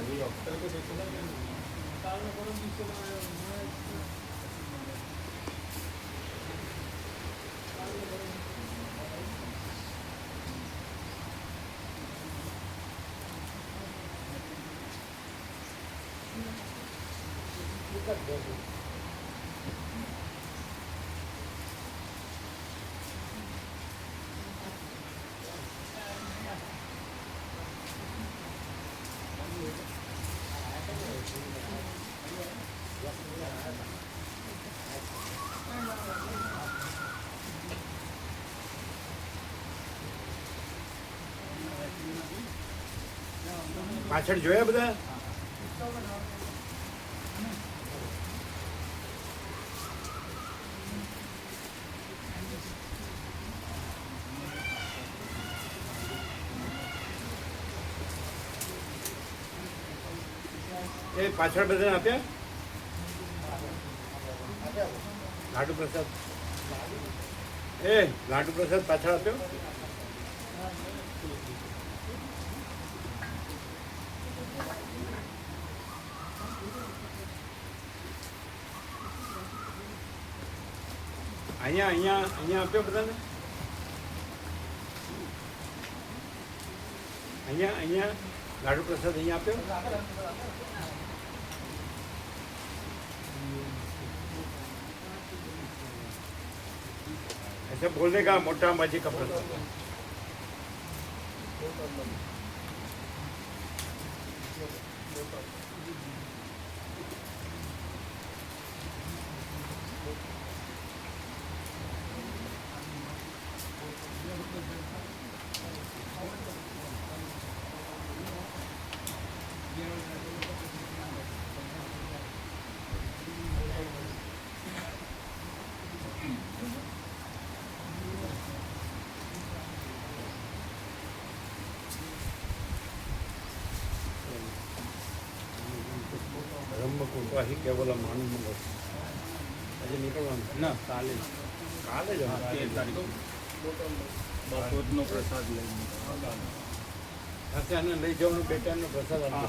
પાછળ જોયા બધા. એ પાછળ બધાને આપ્યા લાડુ પ્રસાદ લાડુ પ્રસાદ પાછળ આપ્યો અહીંયા આપ્યો બધાને અહીંયા લાડુ પ્રસાદ અહીંયા આપ્યો ऐसे बोलने का मोटा अंबाजी का प्रसाद બ્રહ્મકૃપાથી કેવલમ આનંદ આજે નીકળવાનું ના કાલે જ 13 તારીખ બપોરનો પ્રસાદ લઈને આને લઈ જવાનું બેટાનો પ્રસાદ આપો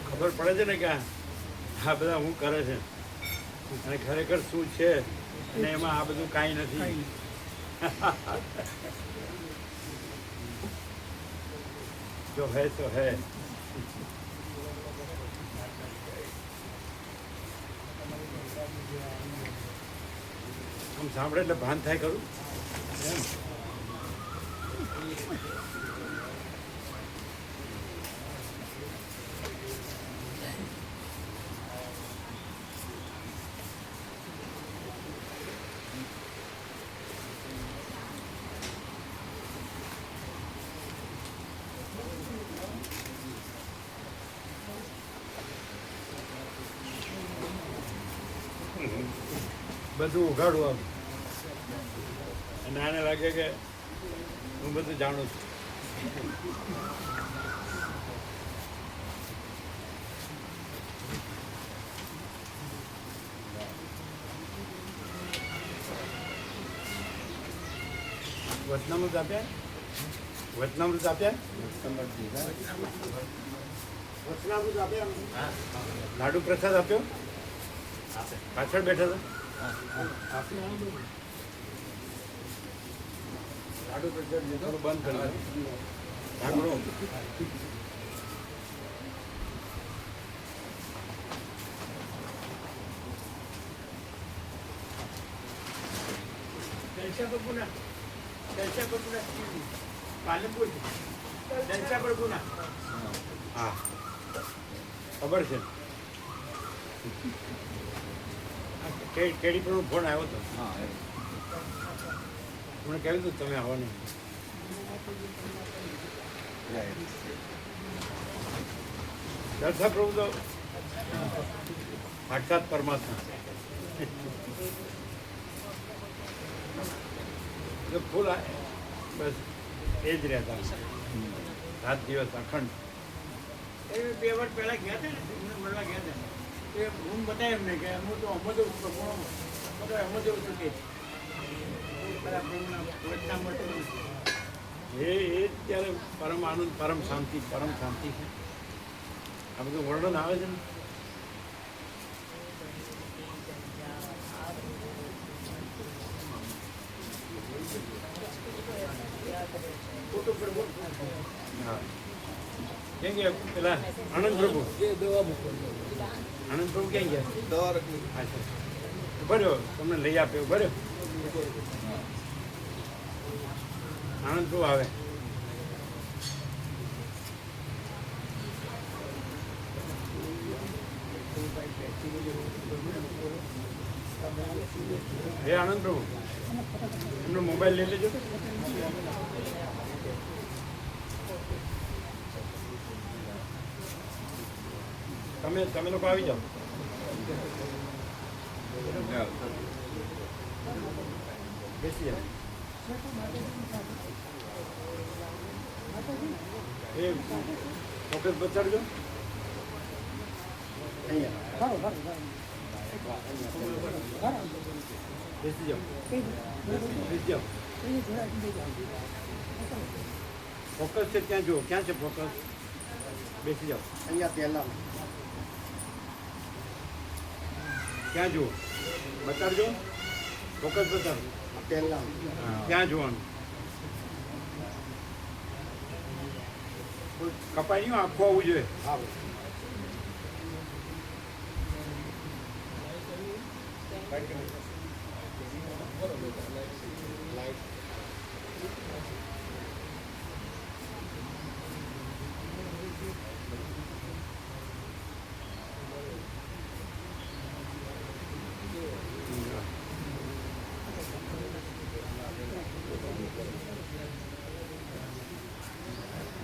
ખબર પડે છે ને કે આ બધા હું કરે છે અને ખરેખર શું છે અને એમાં આ બધું કાંઈ નથી જો હે તો હે આમ સાંભળે એટલે ભાન થાય ખરું એમ બધું ઉઘાડું આમ અને આને લાગે કે હું બધું જાણું છું વચનામૃત આપ્યા વચનામૃત આપ્યા લાડુ પ્રસાદ આપ્યો પાછળ બેઠા હતા લાડુ પ્રસાદ થોડું બંધ કરી પાલનપુર હા ખબર છે કેડી પર ફોન આવ્યો હતો મને કહ્યું હતું તમે આવવાનું દર્શા પ્રભુ તો સાક્ષાત પરમાત્મા ફૂલ બસ એ જ રહેતા 7 દિવસ અખંડ એ 2 વર્ષ પહેલાં ગયા હતા ને મળવા ગયા હતા એ રૂમ બતાવે એમને કે હું તો અમો જવું છું બધા અમો જવું છું કે એ ત્યારે પરમ આનંદ પરમ શાંતિ છે આ બધું વર્ણન આવે છે ને હા ક્યાં ગયા પેલા આનંદ પ્રભુ આનંદ પ્રભુ ક્યાં ગયા દવા અચ્છા બર્યો તમને લઈ આપ્યો બર્યો આનંદ પ્રભુ આવે હે આનંદ પ્રભુ એમનો મોબાઈલ લઈ લેજો. તમે લોકો આવી જાઓ. બેસી જાઓ. એ ફોકસ બચાડજો. બેસી જાઓ. બેસી જાઓ. ફોકસ છે ત્યાં જુઓ. ક્યાં છે ફોકસ? બેસી જાઓ. અહીંયા પહેલા ક્યાં જુઓ? બતાડજો. ફોકસ બતાડો. પહેલા ક્યાં જોવાનું? કપાઈ નહીં, આખું આવવું જોઈએ. હા Thank you.